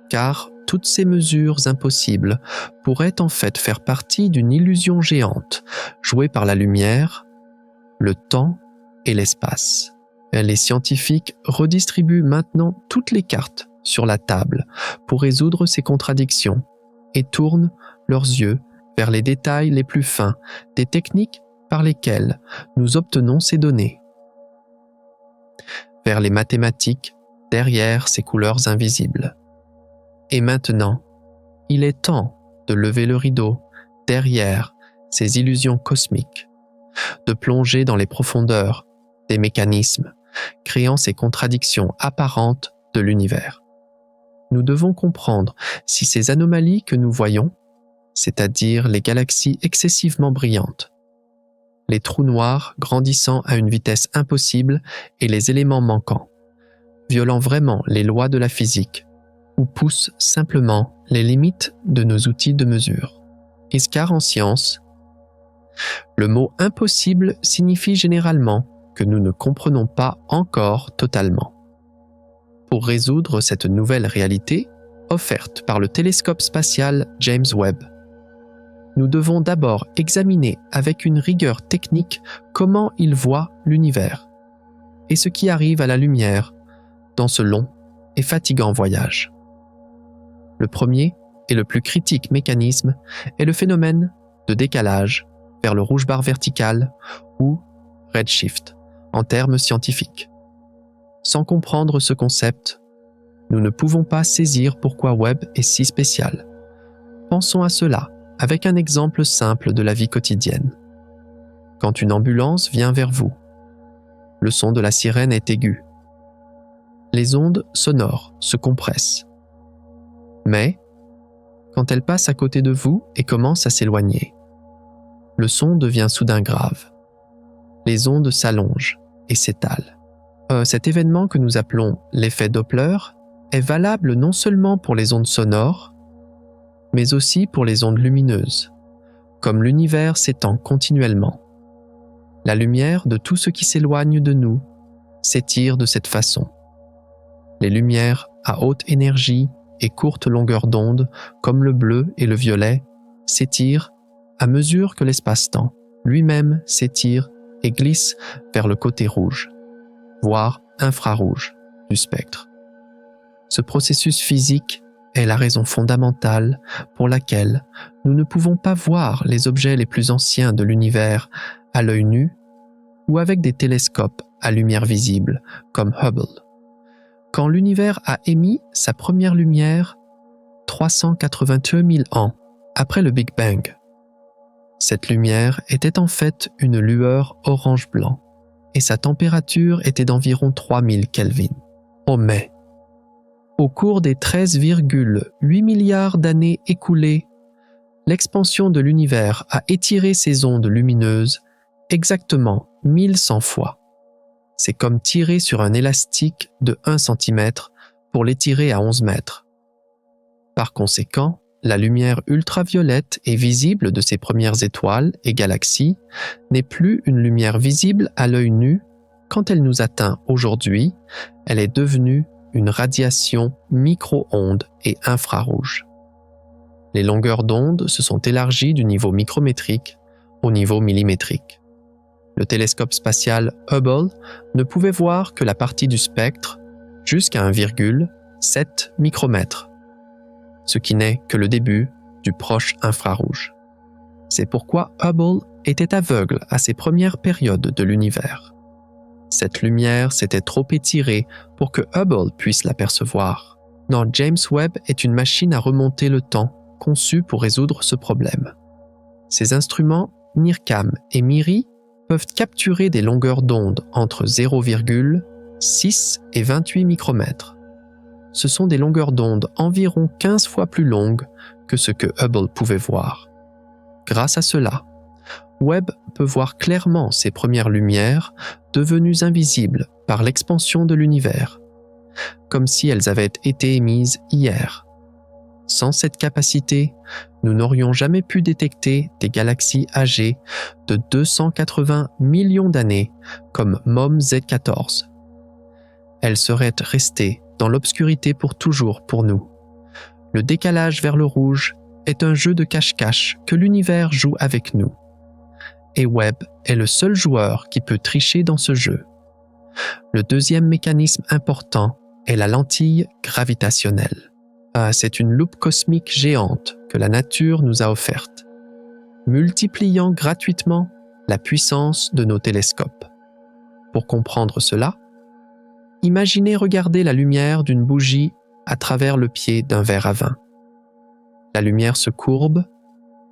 Car toutes ces mesures impossibles pourraient en fait faire partie d'une illusion géante jouée par la lumière, le temps et l'espace. Les scientifiques redistribuent maintenant toutes les cartes sur la table pour résoudre ces contradictions et tournent leurs yeux vers les détails les plus fins des techniques par lesquelles nous obtenons ces données, vers les mathématiques derrière ces couleurs invisibles. Et maintenant, il est temps de lever le rideau derrière ces illusions cosmiques, de plonger dans les profondeurs des mécanismes créant ces contradictions apparentes de l'univers. Nous devons comprendre si ces anomalies que nous voyons, c'est-à-dire les galaxies excessivement brillantes, les trous noirs grandissant à une vitesse impossible et les éléments manquants, violant vraiment les lois de la physique ou poussent simplement les limites de nos outils de mesure. Car en science, le mot « impossible » signifie généralement que nous ne comprenons pas encore totalement. Pour résoudre cette nouvelle réalité, offerte par le télescope spatial James Webb, nous devons d'abord examiner avec une rigueur technique comment il voit l'univers et ce qui arrive à la lumière dans ce long et fatigant voyage. Le premier et le plus critique mécanisme est le phénomène de décalage vers le rouge barre vertical ou redshift en termes scientifiques. Sans comprendre ce concept, nous ne pouvons pas saisir pourquoi Webb est si spécial. Pensons à cela avec un exemple simple de la vie quotidienne. Quand une ambulance vient vers vous, le son de la sirène est aigu. Les ondes sonores se compressent. Mais, quand elle passe à côté de vous et commence à s'éloigner, le son devient soudain grave. Les ondes s'allongent et s'étalent. Cet événement que nous appelons l'effet Doppler est valable non seulement pour les ondes sonores, mais aussi pour les ondes lumineuses, comme l'univers s'étend continuellement. La lumière de tout ce qui s'éloigne de nous s'étire de cette façon. Les lumières à haute énergie et courte longueur d'onde, comme le bleu et le violet, s'étirent à mesure que l'espace-temps lui-même s'étire et glisse vers le côté rouge, voire infrarouge du spectre. Ce processus physique est la raison fondamentale pour laquelle nous ne pouvons pas voir les objets les plus anciens de l'univers à l'œil nu ou avec des télescopes à lumière visible comme Hubble. Quand l'univers a émis sa première lumière 381 000 ans après le Big Bang, cette lumière était en fait une lueur orange-blanc et sa température était d'environ 3000 Kelvin. Mais, au cours des 13,8 milliards d'années écoulées, l'expansion de l'univers a étiré ces ondes lumineuses exactement 1100 fois. C'est comme tirer sur un élastique de 1 cm pour l'étirer à 11 mètres. Par conséquent, la lumière ultraviolette et visible de ces premières étoiles et galaxies n'est plus une lumière visible à l'œil nu. Quand elle nous atteint aujourd'hui, elle est devenue une radiation micro-ondes et infrarouge. Les longueurs d'onde se sont élargies du niveau micrométrique au niveau millimétrique. Le télescope spatial Hubble ne pouvait voir que la partie du spectre jusqu'à 1,7 micromètre, ce qui n'est que le début du proche infrarouge. C'est pourquoi Hubble était aveugle à ces premières périodes de l'univers. Cette lumière s'était trop étirée pour que Hubble puisse l'apercevoir. Non, James Webb est une machine à remonter le temps conçue pour résoudre ce problème. Ces instruments, NIRCam et MIRI, peuvent capturer des longueurs d'onde entre 0,6 et 28 micromètres. Ce sont des longueurs d'onde environ 15 fois plus longues que ce que Hubble pouvait voir. Grâce à cela, Webb peut voir clairement ces premières lumières devenues invisibles par l'expansion de l'univers, comme si elles avaient été émises hier. Sans cette capacité, nous n'aurions jamais pu détecter des galaxies âgées de 280 millions d'années comme MOM Z14. Elles seraient restées dans l'obscurité pour toujours pour nous. Le décalage vers le rouge est un jeu de cache-cache que l'univers joue avec nous. Et Webb est le seul joueur qui peut tricher dans ce jeu. Le deuxième mécanisme important est la lentille gravitationnelle. C'est une loupe cosmique géante que la nature nous a offerte, multipliant gratuitement la puissance de nos télescopes. Pour comprendre cela, imaginez regarder la lumière d'une bougie à travers le pied d'un verre à vin. La lumière se courbe,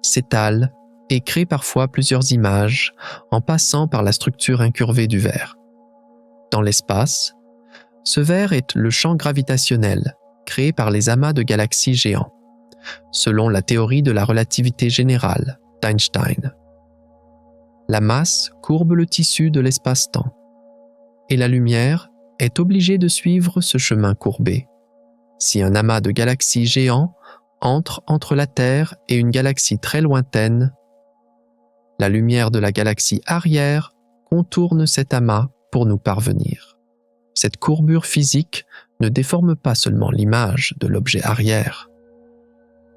s'étale et crée parfois plusieurs images en passant par la structure incurvée du verre. Dans l'espace, ce verre est le champ gravitationnel créé par les amas de galaxies géants, selon la théorie de la relativité générale d'Einstein. La masse courbe le tissu de l'espace-temps, et la lumière est obligée de suivre ce chemin courbé. Si un amas de galaxies géants entre la Terre et une galaxie très lointaine, la lumière de la galaxie arrière contourne cet amas pour nous parvenir. Cette courbure physique ne déforme pas seulement l'image de l'objet arrière,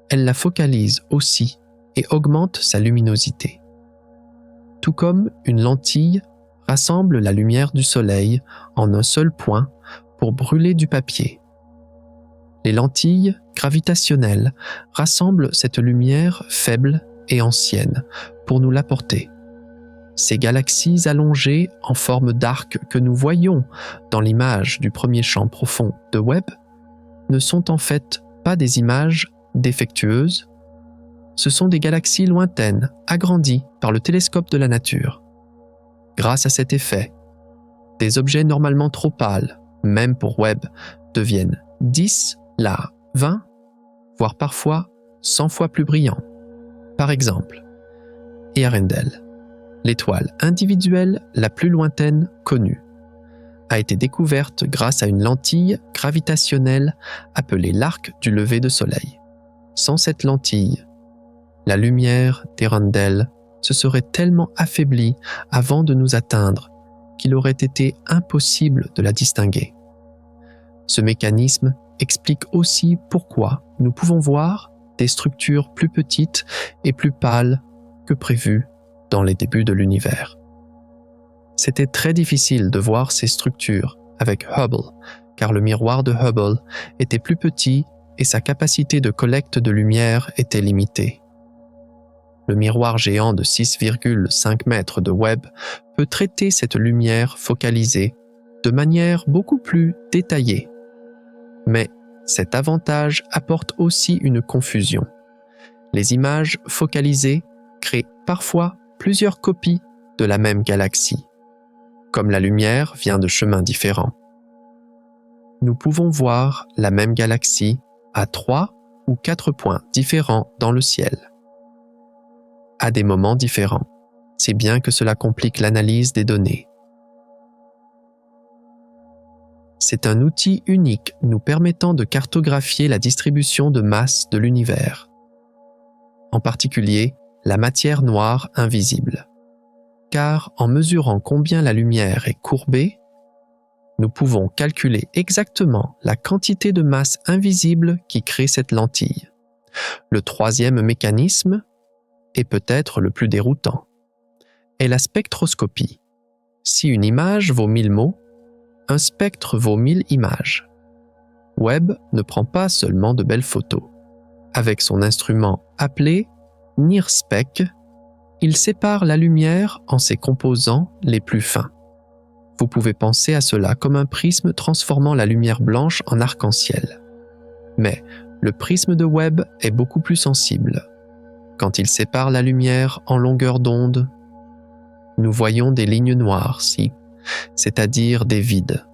elle la focalise aussi et augmente sa luminosité. Tout comme une lentille rassemble la lumière du soleil en un seul point pour brûler du papier. Les lentilles gravitationnelles rassemblent cette lumière faible et ancienne pour nous l'apporter. Ces galaxies allongées en forme d'arc que nous voyons dans l'image du premier champ profond de Webb ne sont en fait pas des images défectueuses, ce sont des galaxies lointaines agrandies par le télescope de la nature. Grâce à cet effet, des objets normalement trop pâles, même pour Webb, deviennent 10, là 20, voire parfois 100 fois plus brillants. Par exemple, Earendel, l'étoile individuelle la plus lointaine connue, a été découverte grâce à une lentille gravitationnelle appelée l'arc du lever de soleil. Sans cette lentille, la lumière d'Earendel se serait tellement affaiblie avant de nous atteindre qu'il aurait été impossible de la distinguer. Ce mécanisme explique aussi pourquoi nous pouvons voir des structures plus petites et plus pâles que prévues dans les débuts de l'univers. C'était très difficile de voir ces structures avec Hubble, car le miroir de Hubble était plus petit et sa capacité de collecte de lumière était limitée. Le miroir géant de 6,5 mètres de Webb peut traiter cette lumière focalisée de manière beaucoup plus détaillée. Mais cet avantage apporte aussi une confusion. Les images focalisées créent parfois plusieurs copies de la même galaxie, comme la lumière vient de chemins différents. Nous pouvons voir la même galaxie à 3 ou 4 points différents dans le ciel, à des moments différents. si bien que cela complique l'analyse des données. C'est un outil unique nous permettant de cartographier la distribution de masse de l'univers, en particulier la matière noire invisible. Car en mesurant combien la lumière est courbée, nous pouvons calculer exactement la quantité de masse invisible qui crée cette lentille. Le troisième mécanisme, et peut-être le plus déroutant, est la spectroscopie. Si une image vaut 1000 mots, un spectre vaut 1000 images. Webb ne prend pas seulement de belles photos. Avec son instrument appelé NIRSPEC, il sépare la lumière en ses composants les plus fins. Vous pouvez penser à cela comme un prisme transformant la lumière blanche en arc-en-ciel. Mais le prisme de Webb est beaucoup plus sensible. Quand il sépare la lumière en longueur d'onde, nous voyons des lignes noires, c'est-à-dire des vides,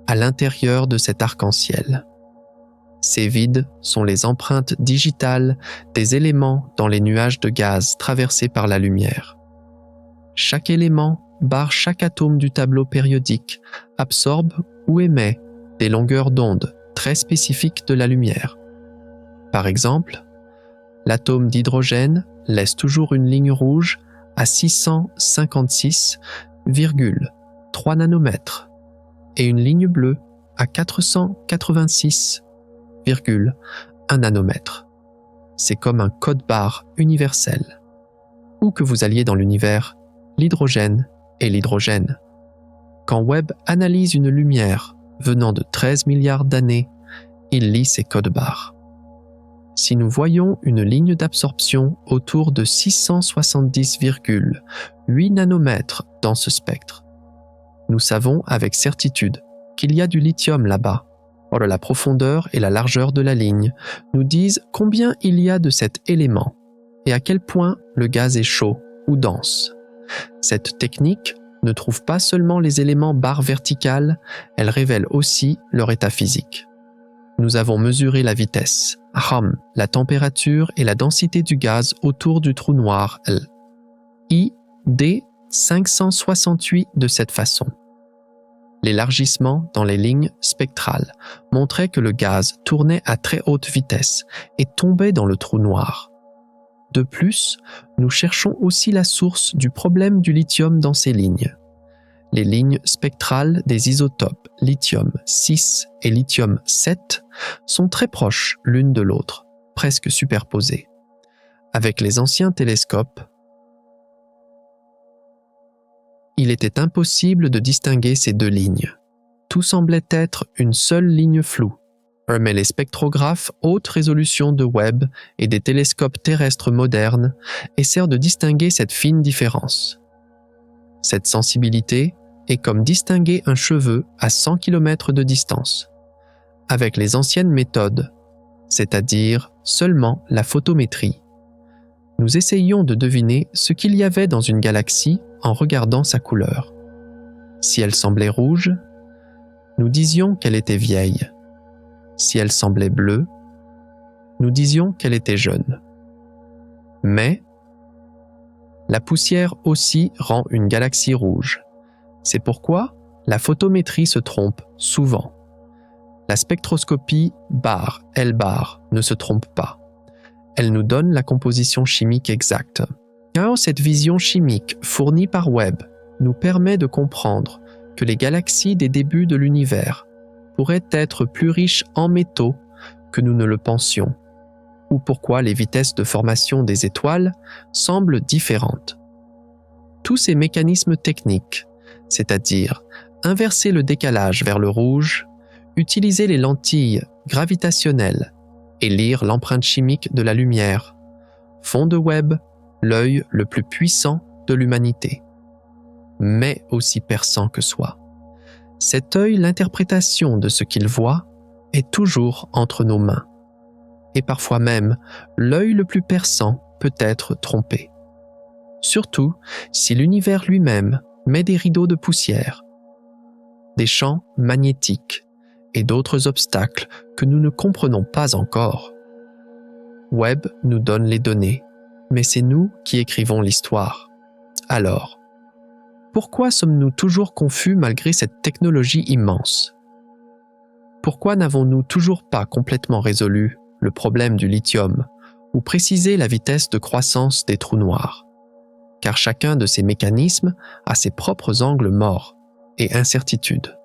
à l'intérieur de cet arc-en-ciel. Ces vides sont les empreintes digitales des éléments dans les nuages de gaz traversés par la lumière. Chaque élément barre chaque atome du tableau périodique, absorbe ou émet des longueurs d'onde très spécifiques de la lumière. Par exemple, l'atome d'hydrogène laisse toujours une ligne rouge à 656,3 nanomètres et une ligne bleue à 486,1 nanomètres. C'est comme un code-barre universel. Où que vous alliez dans l'univers, l'hydrogène est l'hydrogène. Quand Webb analyse une lumière venant de 13 milliards d'années, il lit ces codes-barres. Si nous voyons une ligne d'absorption autour de 670,8 nanomètres dans ce spectre, nous savons avec certitude qu'il y a du lithium là-bas. Or, la profondeur et la largeur de la ligne nous disent combien il y a de cet élément et à quel point le gaz est chaud ou dense. Cette technique ne trouve pas seulement les éléments barres verticales, elle révèle aussi leur état physique. Nous avons mesuré la vitesse, la température et la densité du gaz autour du trou noir L. ID 568 de cette façon. L'élargissement dans les lignes spectrales montrait que le gaz tournait à très haute vitesse et tombait dans le trou noir. De plus, nous cherchons aussi la source du problème du lithium dans ces lignes. Les lignes spectrales des isotopes lithium-6 et lithium-7 sont très proches l'une de l'autre, presque superposées. Avec les anciens télescopes, il était impossible de distinguer ces deux lignes. Tout semblait être une seule ligne floue. Mais les spectrographes haute résolution de Webb et des télescopes terrestres modernes essaient de distinguer cette fine différence. Cette sensibilité est comme distinguer un cheveu à 100 km de distance. Avec les anciennes méthodes, c'est-à-dire seulement la photométrie, nous essayions de deviner ce qu'il y avait dans une galaxie en regardant sa couleur. Si elle semblait rouge, nous disions qu'elle était vieille. Si elle semblait bleue, nous disions qu'elle était jeune. Mais la poussière aussi rend une galaxie rouge. C'est pourquoi la photométrie se trompe souvent. La spectroscopie L-bar ne se trompe pas. Elle nous donne la composition chimique exacte. Car cette vision chimique fournie par Webb nous permet de comprendre que les galaxies des débuts de l'univers pourraient être plus riches en métaux que nous ne le pensions, ou pourquoi les vitesses de formation des étoiles semblent différentes. Tous ces mécanismes techniques, c'est-à-dire inverser le décalage vers le rouge, utiliser les lentilles gravitationnelles et lire l'empreinte chimique de la lumière, font de Webb l'œil le plus puissant de l'humanité, mais aussi perçant que soit. Cet œil, l'interprétation de ce qu'il voit, est toujours entre nos mains. Et parfois même, l'œil le plus perçant peut être trompé. Surtout si l'univers lui-même met des rideaux de poussière, des champs magnétiques et d'autres obstacles que nous ne comprenons pas encore. Webb nous donne les données, mais c'est nous qui écrivons l'histoire. Alors, pourquoi sommes-nous toujours confus malgré cette technologie immense? Pourquoi n'avons-nous toujours pas complètement résolu le problème du lithium ou précisé la vitesse de croissance des trous noirs? Car chacun de ces mécanismes a ses propres angles morts et incertitudes.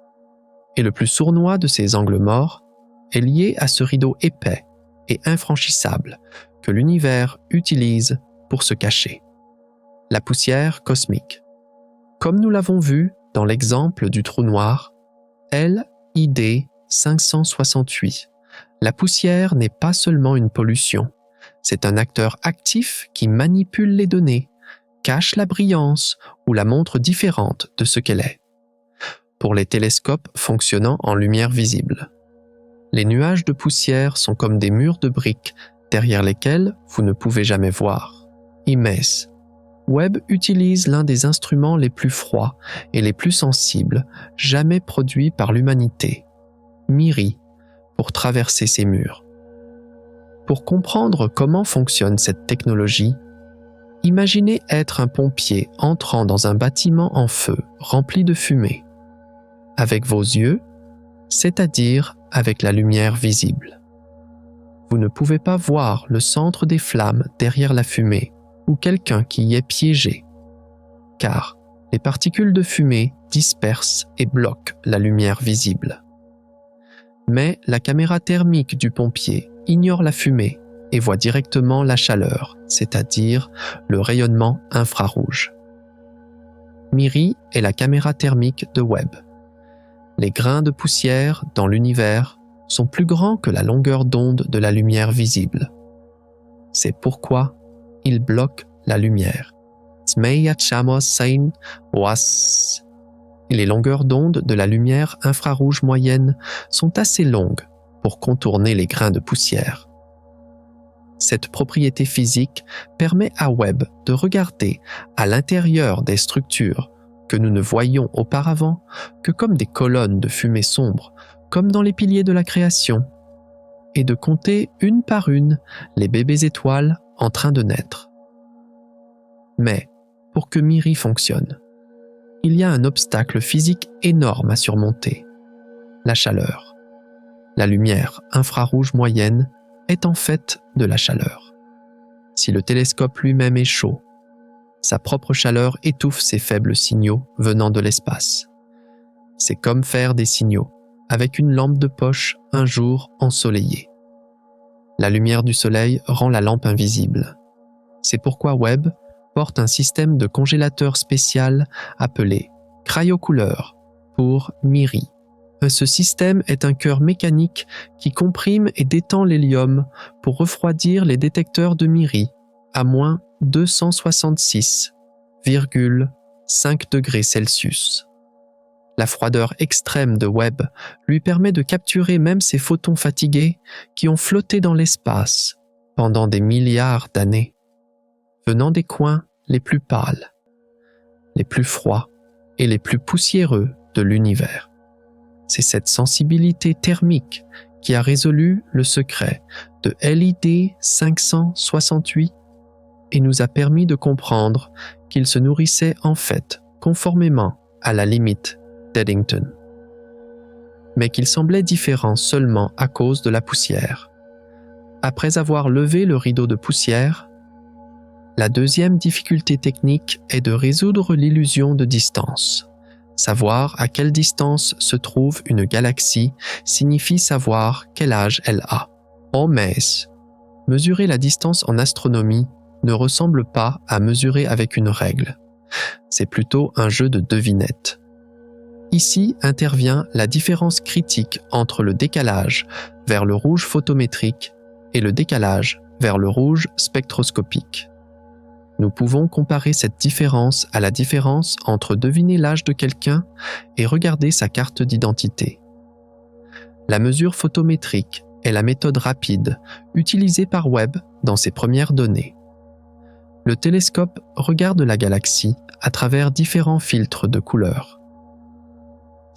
Et le plus sournois de ces angles morts est lié à ce rideau épais et infranchissable que l'univers utilise pour se cacher. La poussière cosmique. Comme nous l'avons vu dans l'exemple du trou noir, LID 568, la poussière n'est pas seulement une pollution, c'est un acteur actif qui manipule les données, cache la brillance ou la montre différente de ce qu'elle est. Pour les télescopes fonctionnant en lumière visible. Les nuages de poussière sont comme des murs de briques derrière lesquels vous ne pouvez jamais voir. IMES. Webb utilise l'un des instruments les plus froids et les plus sensibles jamais produits par l'humanité, MIRI, pour traverser ces murs. Pour comprendre comment fonctionne cette technologie, imaginez être un pompier entrant dans un bâtiment en feu rempli de fumée. Avec vos yeux, c'est-à-dire avec la lumière visible. Vous ne pouvez pas voir le centre des flammes derrière la fumée ou quelqu'un qui y est piégé, car les particules de fumée dispersent et bloquent la lumière visible. Mais la caméra thermique du pompier ignore la fumée et voit directement la chaleur, c'est-à-dire le rayonnement infrarouge. MIRI est la caméra thermique de Webb. Les grains de poussière dans l'univers sont plus grands que la longueur d'onde de la lumière visible. C'est pourquoi ils bloquent la lumière. Les longueurs d'onde de la lumière infrarouge moyenne sont assez longues pour contourner les grains de poussière. Cette propriété physique permet à Webb de regarder à l'intérieur des structures que nous ne voyions auparavant que comme des colonnes de fumée sombre, comme dans les piliers de la création, et de compter une par une les bébés étoiles en train de naître. Mais, pour que MIRI fonctionne, il y a un obstacle physique énorme à surmonter, la chaleur. La lumière infrarouge moyenne est en fait de la chaleur. Si le télescope lui-même est chaud, sa propre chaleur étouffe ces faibles signaux venant de l'espace. C'est comme faire des signaux avec une lampe de poche un jour ensoleillé. La lumière du soleil rend la lampe invisible. C'est pourquoi Webb porte un système de congélateur spécial appelé cryocouleur pour MIRI. Ce système est un cœur mécanique qui comprime et détend l'hélium pour refroidir les détecteurs de MIRI à moins 266,5 degrés Celsius. La froideur extrême de Webb lui permet de capturer même ces photons fatigués qui ont flotté dans l'espace pendant des milliards d'années, venant des coins les plus pâles, les plus froids et les plus poussiéreux de l'univers. C'est cette sensibilité thermique qui a résolu le secret de LID 568 et nous a permis de comprendre qu'il se nourrissait en fait conformément à la limite d'Eddington, mais qu'il semblait différent seulement à cause de la poussière. Après avoir levé le rideau de poussière, la deuxième difficulté technique est de résoudre l'illusion de distance. Savoir à quelle distance se trouve une galaxie signifie savoir quel âge elle a. En mètres, mesurer la distance en astronomie ne ressemble pas à mesurer avec une règle. C'est plutôt un jeu de devinettes. Ici intervient la différence critique entre le décalage vers le rouge photométrique et le décalage vers le rouge spectroscopique. Nous pouvons comparer cette différence à la différence entre deviner l'âge de quelqu'un et regarder sa carte d'identité. La mesure photométrique est la méthode rapide utilisée par Webb dans ses premières données. Le télescope regarde la galaxie à travers différents filtres de couleurs.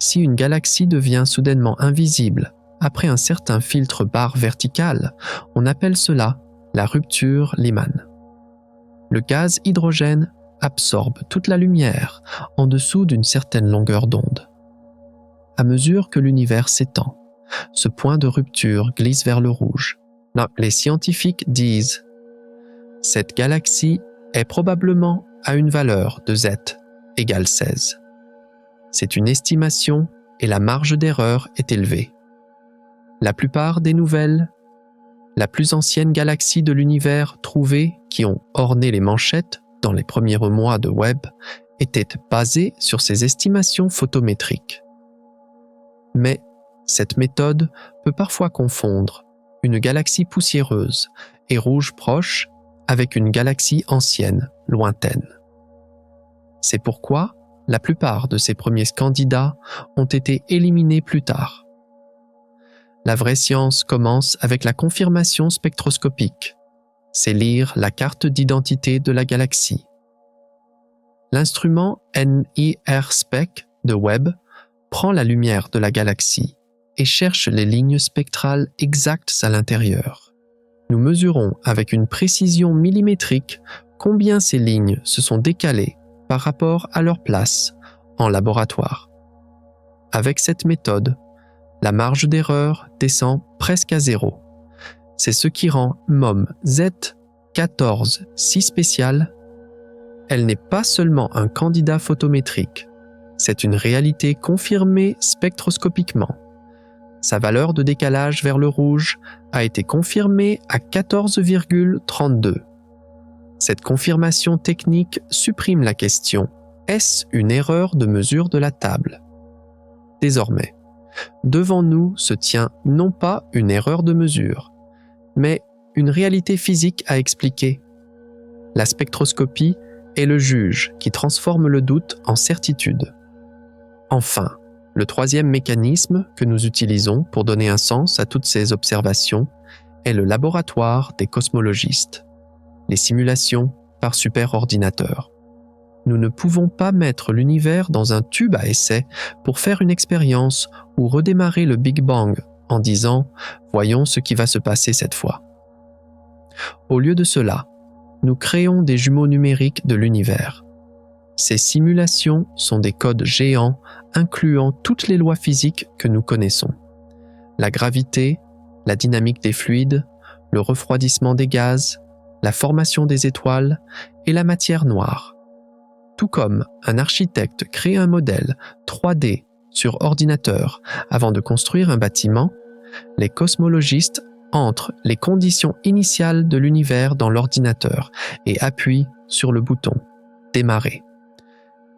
Si une galaxie devient soudainement invisible après un certain filtre barre verticale, on appelle cela la rupture Lyman. le gaz hydrogène absorbe toute la lumière en dessous d'une certaine longueur d'onde. À mesure que l'univers s'étend, ce point de rupture glisse vers le rouge. Les scientifiques disent « Cette galaxie est probablement à une valeur de Z égale 16. » C'est une estimation et la marge d'erreur est élevée. La plupart des nouvelles, la plus ancienne galaxie de l'univers trouvées qui ont orné les manchettes dans les premiers mois de Webb étaient basées sur ces estimations photométriques. Mais cette méthode peut parfois confondre une galaxie poussiéreuse et rouge proche avec une galaxie ancienne, lointaine. C'est pourquoi la plupart de ces premiers candidats ont été éliminés plus tard. La vraie science commence avec la confirmation spectroscopique. C'est lire la carte d'identité de la galaxie. L'instrument NIRSpec de Webb prend la lumière de la galaxie et cherche les lignes spectrales exactes à l'intérieur. Nous mesurons avec une précision millimétrique combien ces lignes se sont décalées par rapport à leur place en laboratoire. Avec cette méthode, la marge d'erreur descend presque à zéro. C'est ce qui rend MOM Z14 si spéciale. Elle n'est pas seulement un candidat photométrique, c'est une réalité confirmée spectroscopiquement. Sa valeur de décalage vers le rouge a été confirmée à 14,32. Cette confirmation technique supprime la question « Est-ce une erreur de mesure de la table ?» Désormais, devant nous se tient non pas une erreur de mesure, mais une réalité physique à expliquer. La spectroscopie est le juge qui transforme le doute en certitude. Enfin, le troisième mécanisme que nous utilisons pour donner un sens à toutes ces observations est le laboratoire des cosmologistes, les simulations par superordinateur. Nous ne pouvons pas mettre l'univers dans un tube à essai pour faire une expérience ou redémarrer le Big Bang en disant « Voyons ce qui va se passer cette fois ». Au lieu de cela, nous créons des jumeaux numériques de l'univers. Ces simulations sont des codes géants incluant toutes les lois physiques que nous connaissons. La gravité, la dynamique des fluides, le refroidissement des gaz, la formation des étoiles et la matière noire. Tout comme un architecte crée un modèle 3D sur ordinateur avant de construire un bâtiment, les cosmologistes entrent les conditions initiales de l'univers dans l'ordinateur et appuient sur le bouton « Démarrer ».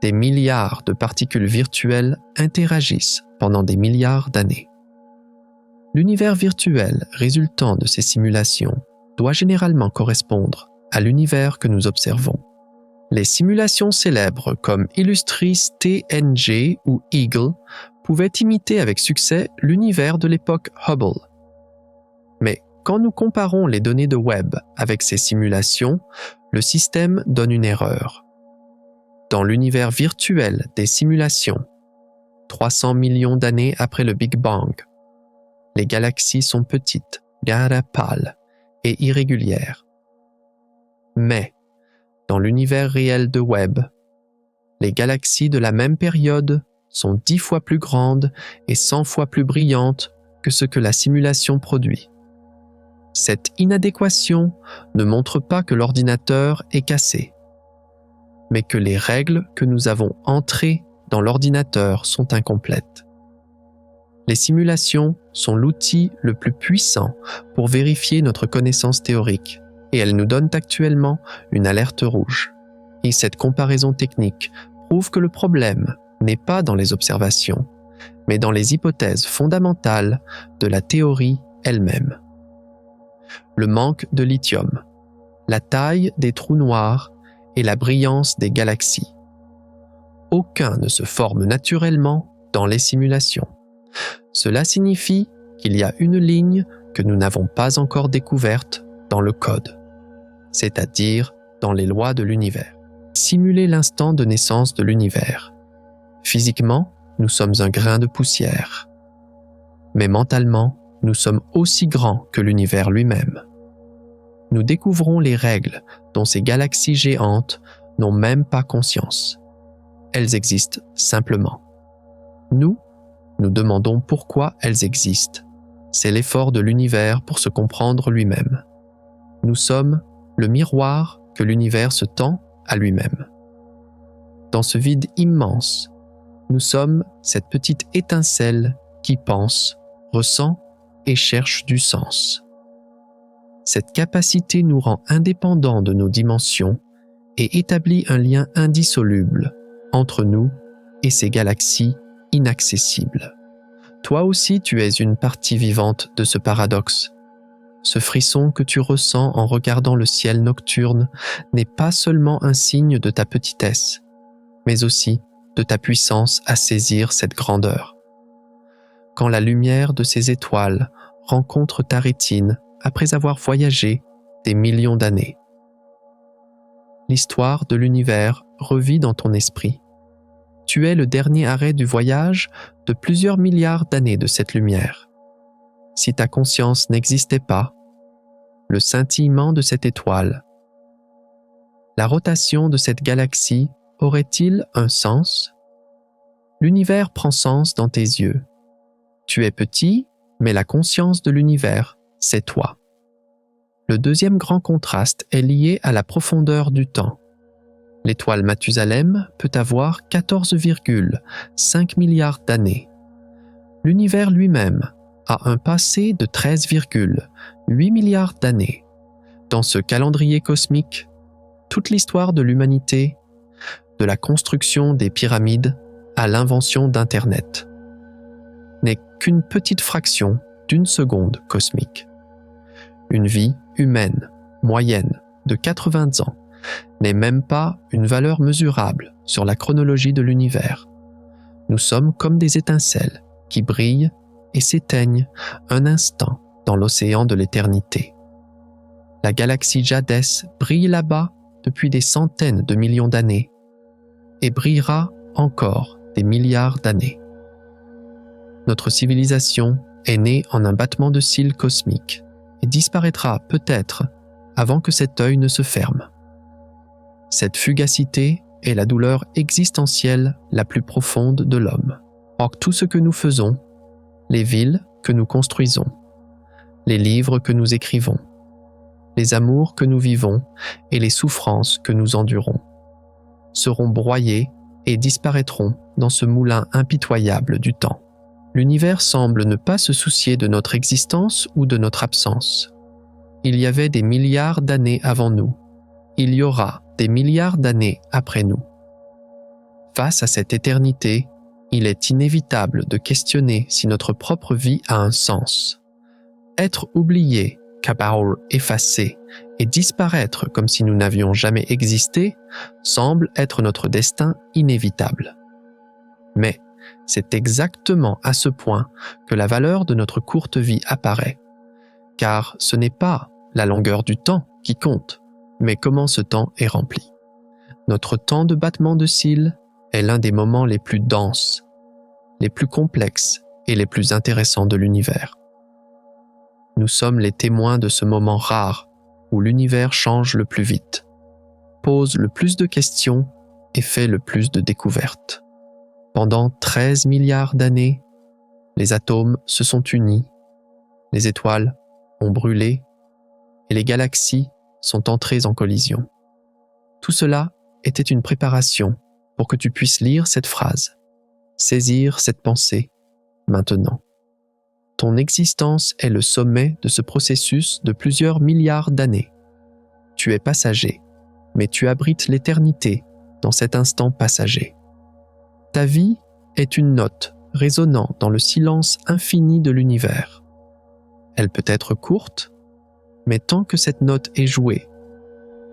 Des milliards de particules virtuelles interagissent pendant des milliards d'années. L'univers virtuel résultant de ces simulations doit généralement correspondre à l'univers que nous observons. Les simulations célèbres comme Illustris TNG ou Eagle pouvaient imiter avec succès l'univers de l'époque Hubble. Mais quand nous comparons les données de Webb avec ces simulations, le système donne une erreur. Dans l'univers virtuel des simulations, 300 millions d'années après le Big Bang, les galaxies sont petites, pâles et irrégulières. Mais, dans l'univers réel de Webb, les galaxies de la même période sont 10 fois plus grandes et 100 fois plus brillantes que ce que la simulation produit. Cette inadéquation ne montre pas que l'ordinateur est cassé, mais que les règles que nous avons entrées dans l'ordinateur sont incomplètes. Les simulations sont l'outil le plus puissant pour vérifier notre connaissance théorique, et elles nous donnent actuellement une alerte rouge. Et cette comparaison technique prouve que le problème n'est pas dans les observations, mais dans les hypothèses fondamentales de la théorie elle-même. Le manque de lithium, la taille des trous noirs et la brillance des galaxies. Aucun ne se forme naturellement dans les simulations. Cela signifie qu'il y a une ligne que nous n'avons pas encore découverte dans le code, c'est-à-dire dans les lois de l'univers. Simuler l'instant de naissance de l'univers. Physiquement, nous sommes un grain de poussière. Mais mentalement, nous sommes aussi grands que l'univers lui-même. nous découvrons les règles dont ces galaxies géantes n'ont même pas conscience. Elles existent simplement. Nous demandons pourquoi elles existent. C'est l'effort de l'univers pour se comprendre lui-même. Nous sommes le miroir que l'univers se tend à lui-même. Dans ce vide immense, nous sommes cette petite étincelle qui pense, ressent et cherche du sens. Cette capacité nous rend indépendants de nos dimensions et établit un lien indissoluble entre nous et ces galaxies inaccessibles. Toi aussi, tu es une partie vivante de ce paradoxe. Ce frisson que tu ressens en regardant le ciel nocturne n'est pas seulement un signe de ta petitesse, mais aussi de ta puissance à saisir cette grandeur. Quand la lumière de ces étoiles rencontre ta rétine après avoir voyagé des millions d'années, l'histoire de l'univers revit dans ton esprit. Tu es le dernier arrêt du voyage de plusieurs milliards d'années de cette lumière. Si ta conscience n'existait pas, le scintillement de cette étoile, la rotation de cette galaxie aurait-il un sens? L'univers prend sens dans tes yeux. Tu es petit, mais la conscience de l'univers, c'est toi. Le deuxième grand contraste est lié à la profondeur du temps. L'étoile Mathusalem peut avoir 14,5 milliards d'années. L'univers lui-même a un passé de 13,8 milliards d'années. Dans ce calendrier cosmique, toute l'histoire de l'humanité, de la construction des pyramides à l'invention d'Internet, n'est qu'une petite fraction d'une seconde cosmique. Une vie humaine moyenne de 80 ans n'est même pas une valeur mesurable sur la chronologie de l'univers. Nous sommes comme des étincelles qui brillent et s'éteignent un instant dans l'océan de l'éternité. La galaxie Jadès brille là-bas depuis des centaines de millions d'années et brillera encore des milliards d'années. Notre civilisation est née en un battement de cils cosmique et disparaîtra peut-être avant que cet œil ne se ferme. Cette fugacité est la douleur existentielle la plus profonde de l'homme. Or, tout ce que nous faisons, les villes que nous construisons, les livres que nous écrivons, les amours que nous vivons et les souffrances que nous endurons, seront broyés et disparaîtront dans ce moulin impitoyable du temps. L'univers semble ne pas se soucier de notre existence ou de notre absence. Il y avait des milliards d'années avant nous. Il y aura des milliards d'années après nous. Face à cette éternité, il est inévitable de questionner si notre propre vie a un sens. Être oublié, Kabaul effacé, et disparaître comme si nous n'avions jamais existé semble être notre destin inévitable. Mais c'est exactement à ce point que la valeur de notre courte vie apparaît, car ce n'est pas la longueur du temps qui compte, mais comment ce temps est rempli. Notre temps de battement de cils est l'un des moments les plus denses, les plus complexes et les plus intéressants de l'univers. Nous sommes les témoins de ce moment rare où l'univers change le plus vite, pose le plus de questions et fait le plus de découvertes. Pendant 13 milliards d'années, les atomes se sont unis, les étoiles ont brûlé et les galaxies sont entrées en collision. Tout cela était une préparation pour que tu puisses lire cette phrase, saisir cette pensée maintenant. Ton existence est le sommet de ce processus de plusieurs milliards d'années. Tu es passager, mais tu abrites l'éternité dans cet instant passager. Ta vie est une note résonnant dans le silence infini de l'univers. Elle peut être courte, mais tant que cette note est jouée,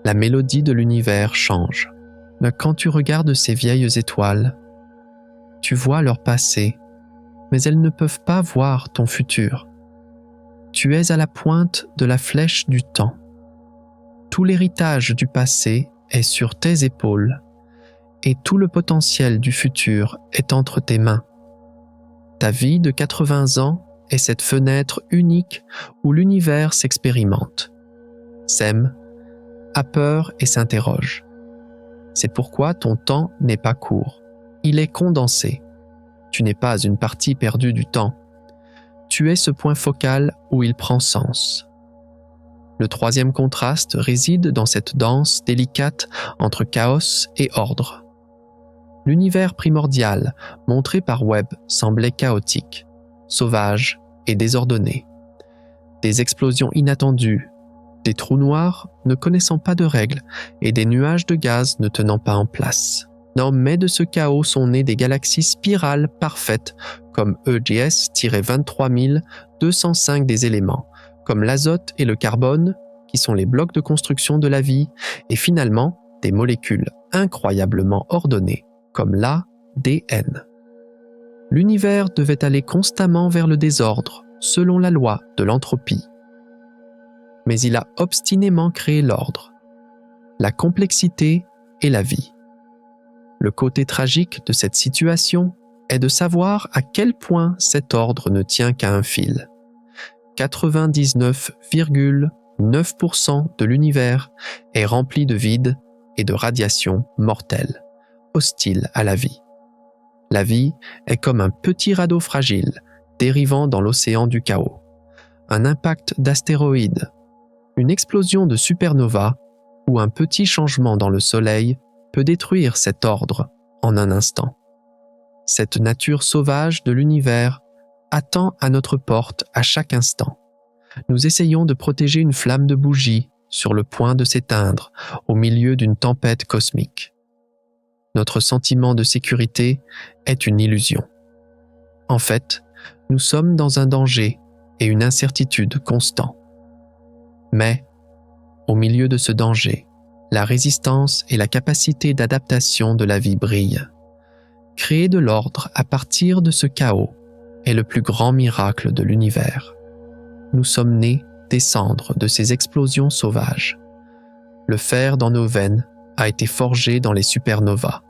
la mélodie de l'univers change. Quand tu regardes ces vieilles étoiles, tu vois leur passé, mais elles ne peuvent pas voir ton futur. Tu es à la pointe de la flèche du temps. Tout l'héritage du passé est sur tes épaules et tout le potentiel du futur est entre tes mains. Ta vie de 80 ans est cette fenêtre unique où l'univers s'expérimente. s'aime, a peur et s'interroge. C'est pourquoi ton temps n'est pas court. Il est condensé. Tu n'es pas une partie perdue du temps. Tu es ce point focal où il prend sens. Le troisième contraste réside dans cette danse délicate entre chaos et ordre. L'univers primordial, montré par Webb, semblait chaotique, sauvage et désordonné. Des explosions inattendues, des trous noirs ne connaissant pas de règles et des nuages de gaz ne tenant pas en place. Non, mais de ce chaos sont nées des galaxies spirales parfaites comme EGS-23205 des éléments, comme l'azote et le carbone, qui sont les blocs de construction de la vie, et finalement des molécules incroyablement ordonnées, comme l'ADN. L'univers devait aller constamment vers le désordre, selon la loi de l'entropie. Mais il a obstinément créé l'ordre, la complexité et la vie. Le côté tragique de cette situation est de savoir à quel point cet ordre ne tient qu'à un fil. 99,9% de l'univers est rempli de vide et de radiation mortelle, hostile à la vie. La vie est comme un petit radeau fragile dérivant dans l'océan du chaos. Un impact d'astéroïde, une explosion de supernova ou un petit changement dans le Soleil peut détruire cet ordre en un instant. Cette nature sauvage de l'univers attend à notre porte à chaque instant. Nous essayons de protéger une flamme de bougie sur le point de s'éteindre au milieu d'une tempête cosmique. Notre sentiment de sécurité est une illusion. En fait, nous sommes dans un danger et une incertitude constants. Mais, au milieu de ce danger, la résistance et la capacité d'adaptation de la vie brillent. Créer de l'ordre à partir de ce chaos est le plus grand miracle de l'univers. Nous sommes nés des cendres de ces explosions sauvages. Le fer dans nos veines a été forgé dans les supernovas.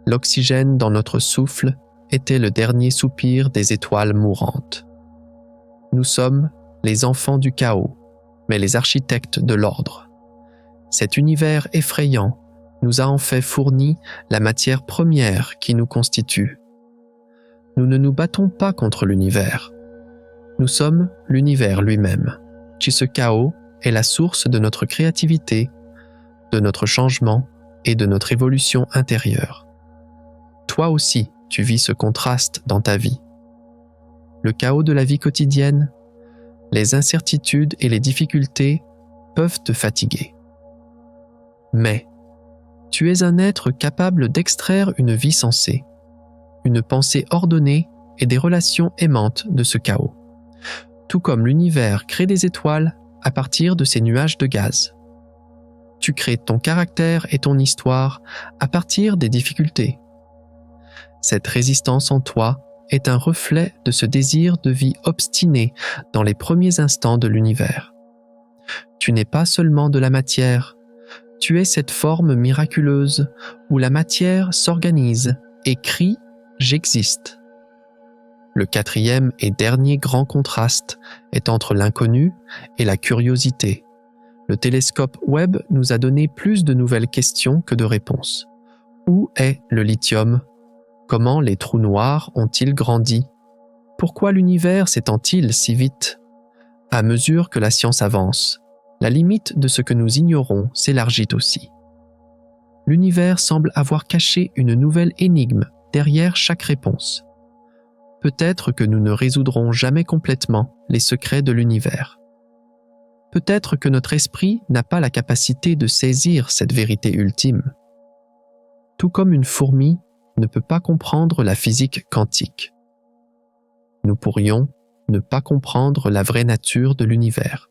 L'oxygène dans notre souffle était le dernier soupir des étoiles mourantes. Nous sommes les enfants du chaos, mais les architectes de l'ordre. Cet univers effrayant nous a en fait fourni la matière première qui nous constitue. Nous ne nous battons pas contre l'univers. Nous sommes l'univers lui-même, qui ce chaos est la source de notre créativité, de notre changement et de notre évolution intérieure. Toi aussi, tu vis ce contraste dans ta vie. Le chaos de la vie quotidienne, les incertitudes et les difficultés peuvent te fatiguer. Mais tu es un être capable d'extraire une vie sensée, une pensée ordonnée et des relations aimantes de ce chaos. Tout comme l'univers crée des étoiles à partir de ces nuages de gaz. Tu crées ton caractère et ton histoire à partir des difficultés. Cette résistance en toi est un reflet de ce désir de vie obstiné dans les premiers instants de l'univers. Tu n'es pas seulement de la matière, tu es cette forme miraculeuse où la matière s'organise et crie « J'existe ». Le quatrième et dernier grand contraste est entre l'inconnu et la curiosité. Le télescope Webb nous a donné plus de nouvelles questions que de réponses. Où est le lithium ? Comment les trous noirs ont-ils grandi ? Pourquoi l'univers s'étend-il si vite ? À mesure que la science avance, la limite de ce que nous ignorons s'élargit aussi. L'univers semble avoir caché une nouvelle énigme derrière chaque réponse. Peut-être que nous ne résoudrons jamais complètement les secrets de l'univers. Peut-être que notre esprit n'a pas la capacité de saisir cette vérité ultime. Tout comme une fourmi ne peut pas comprendre la physique quantique. Nous pourrions ne pas comprendre la vraie nature de l'univers.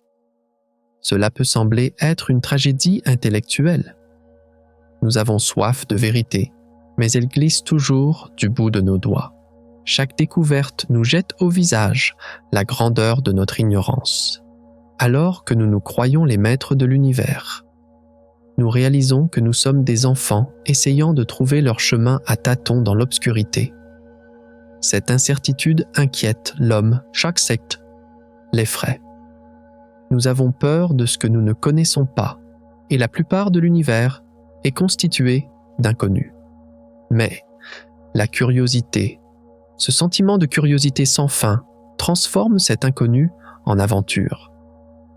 Cela peut sembler être une tragédie intellectuelle. Nous avons soif de vérité, mais elle glisse toujours du bout de nos doigts. Chaque découverte nous jette au visage la grandeur de notre ignorance. Alors que nous nous croyons les maîtres de l'univers, nous réalisons que nous sommes des enfants essayant de trouver leur chemin à tâtons dans l'obscurité. Cette incertitude inquiète l'homme, chaque secte l'effraie. nous avons peur de ce que nous ne connaissons pas, et la plupart de l'univers est constitué d'inconnus. Mais la curiosité, ce sentiment de curiosité sans fin, transforme cet inconnu en aventure.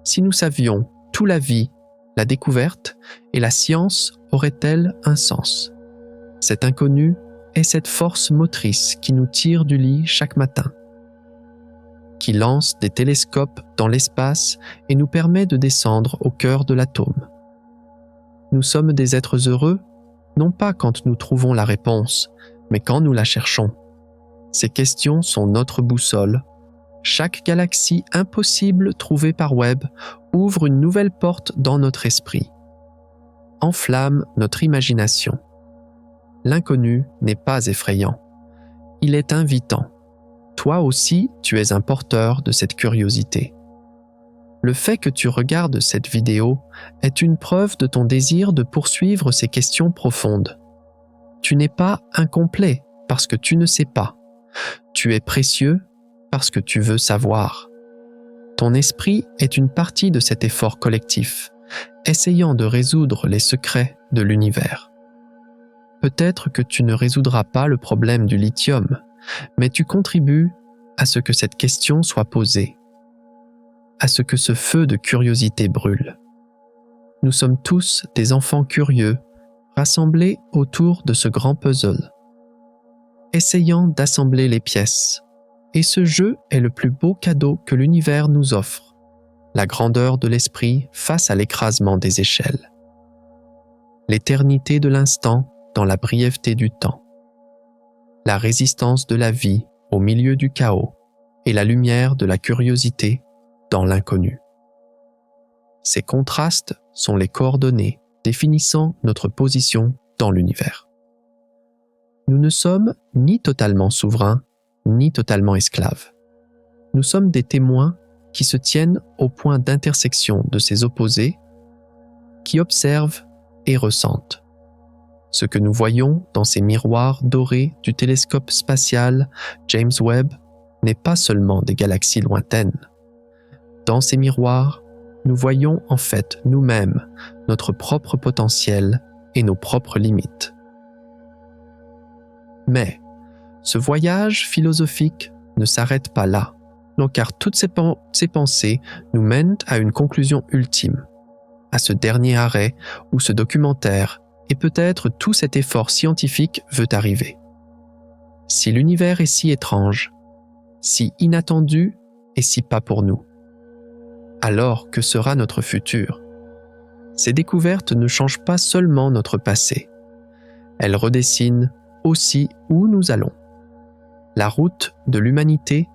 Si nous savions tout, la vie, la découverte et la science auraient-elles un sens? Cet inconnu est cette force motrice qui nous tire du lit chaque matin, qui lance des télescopes dans l'espace et nous permet de descendre au cœur de l'atome. Nous sommes des êtres heureux, non pas quand nous trouvons la réponse, mais quand nous la cherchons. Ces questions sont notre boussole. Chaque galaxie impossible trouvée par Webb ouvre une nouvelle porte dans notre esprit, enflamme notre imagination. L'inconnu n'est pas effrayant, il est invitant. Toi aussi, tu es un porteur de cette curiosité. Le fait que tu regardes cette vidéo est une preuve de ton désir de poursuivre ces questions profondes. Tu n'es pas incomplet parce que tu ne sais pas. Tu es précieux parce que tu veux savoir. Ton esprit est une partie de cet effort collectif, essayant de résoudre les secrets de l'univers. Peut-être que tu ne résoudras pas le problème du lithium, mais tu contribues à ce que cette question soit posée, à ce que ce feu de curiosité brûle. Nous sommes tous des enfants curieux, rassemblés autour de ce grand puzzle, essayant d'assembler les pièces. Et ce jeu est le plus beau cadeau que l'univers nous offre, la grandeur de l'esprit face à l'écrasement des échelles. L'éternité de l'instant dans la brièveté du temps. La résistance de la vie au milieu du chaos et la lumière de la curiosité dans l'inconnu. Ces contrastes sont les coordonnées définissant notre position dans l'univers. Nous ne sommes ni totalement souverains, ni totalement esclaves. Nous sommes des témoins qui se tiennent au point d'intersection de ces opposés, qui observent et ressentent. Ce que nous voyons dans ces miroirs dorés du télescope spatial James Webb n'est pas seulement des galaxies lointaines. Dans ces miroirs, nous voyons en fait nous-mêmes, notre propre potentiel et nos propres limites. Mais ce voyage philosophique ne s'arrête pas là, non, car toutes ces pensées nous mènent à une conclusion ultime, à ce dernier arrêt où ce documentaire et peut-être tout cet effort scientifique veut arriver. Si l'univers est si étrange, si inattendu et si pas pour nous, alors que sera notre futur? Ces découvertes ne changent pas seulement notre passé, elles redessinent aussi où nous allons. La route de l'humanité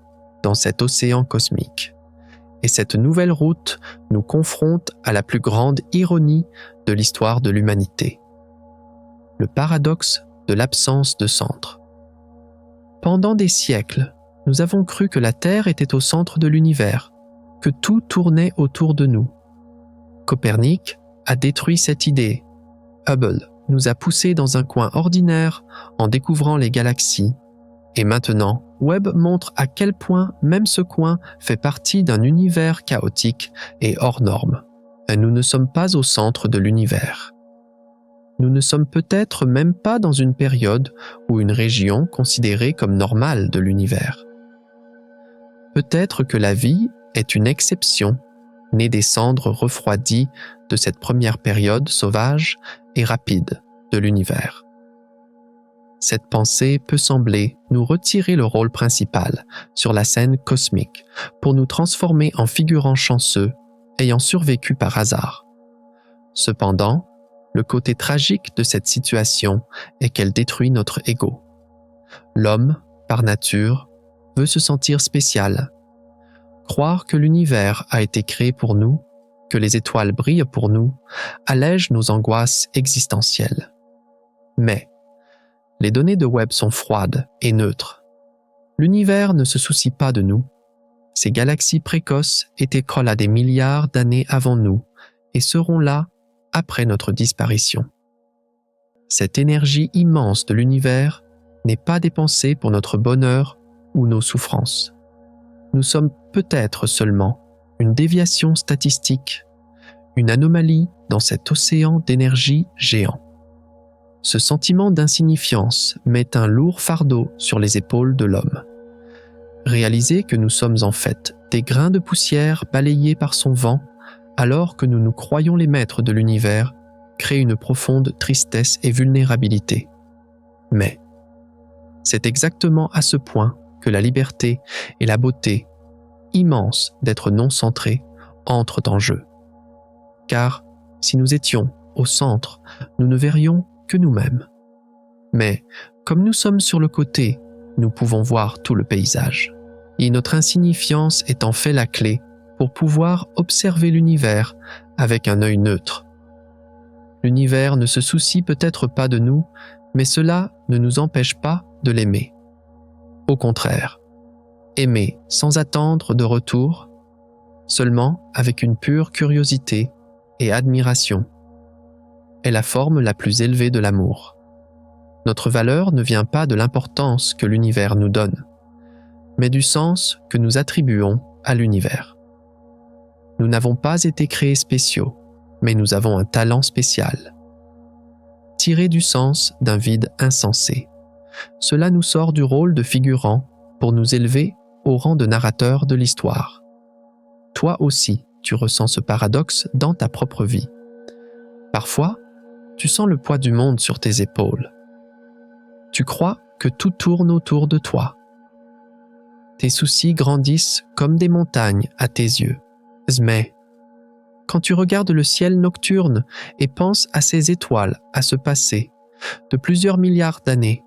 dans cet océan cosmique. Et cette nouvelle route nous confronte à la plus grande ironie de l'histoire de l'humanité. Le paradoxe de l'absence de centre. Pendant des siècles, nous avons cru que la Terre était au centre de l'univers, que tout tournait autour de nous. Copernic a détruit cette idée. Hubble nous a poussés dans un coin ordinaire en découvrant les galaxies. Et maintenant, Webb montre à quel point même ce coin fait partie d'un univers chaotique et hors norme. Et nous ne sommes pas au centre de l'univers. Nous ne sommes peut-être même pas dans une période ou une région considérée comme normale de l'univers. Peut-être que la vie est une exception, née des cendres refroidies de cette première période sauvage et rapide de l'univers. Cette pensée peut sembler nous retirer le rôle principal sur la scène cosmique pour nous transformer en figurants chanceux ayant survécu par hasard. Cependant, le côté tragique de cette situation est qu'elle détruit notre ego. L'homme, par nature, veut se sentir spécial. Croire que l'univers a été créé pour nous, que les étoiles brillent pour nous, allège nos angoisses existentielles. Mais les données de Webb sont froides et neutres. L'univers ne se soucie pas de nous. Ces galaxies précoces étaient là des milliards d'années avant nous et seront là après notre disparition. Cette énergie immense de l'univers n'est pas dépensée pour notre bonheur ou nos souffrances. Nous sommes peut-être seulement une déviation statistique, une anomalie dans cet océan d'énergie géant. Ce sentiment d'insignifiance met un lourd fardeau sur les épaules de l'homme. Réaliser que nous sommes en fait des grains de poussière balayés par son vent, alors que nous nous croyons les maîtres de l'univers, crée une profonde tristesse et vulnérabilité. Mais c'est exactement à ce point que la liberté et la beauté, immense d'être non-centré, entrent en jeu. Car si nous étions au centre, nous ne verrions que nous-mêmes. Mais comme nous sommes sur le côté, nous pouvons voir tout le paysage. Et notre insignifiance est en fait la clé pour pouvoir observer l'univers avec un œil neutre. L'univers ne se soucie peut-être pas de nous, mais cela ne nous empêche pas de l'aimer. Au contraire, aimer sans attendre de retour, seulement avec une pure curiosité et admiration, est la forme la plus élevée de l'amour. Notre valeur ne vient pas de l'importance que l'univers nous donne, mais du sens que nous attribuons à l'univers. Nous n'avons pas été créés spéciaux, mais nous avons un talent spécial. Tirer du sens d'un vide insensé. Cela nous sort du rôle de figurant pour nous élever au rang de narrateur de l'histoire. Toi aussi, tu ressens ce paradoxe dans ta propre vie. Parfois, tu sens le poids du monde sur tes épaules. Tu crois que tout tourne autour de toi. Tes soucis grandissent comme des montagnes à tes yeux. Mais quand tu regardes le ciel nocturne et penses à ces étoiles à ce passé de plusieurs milliards d'années,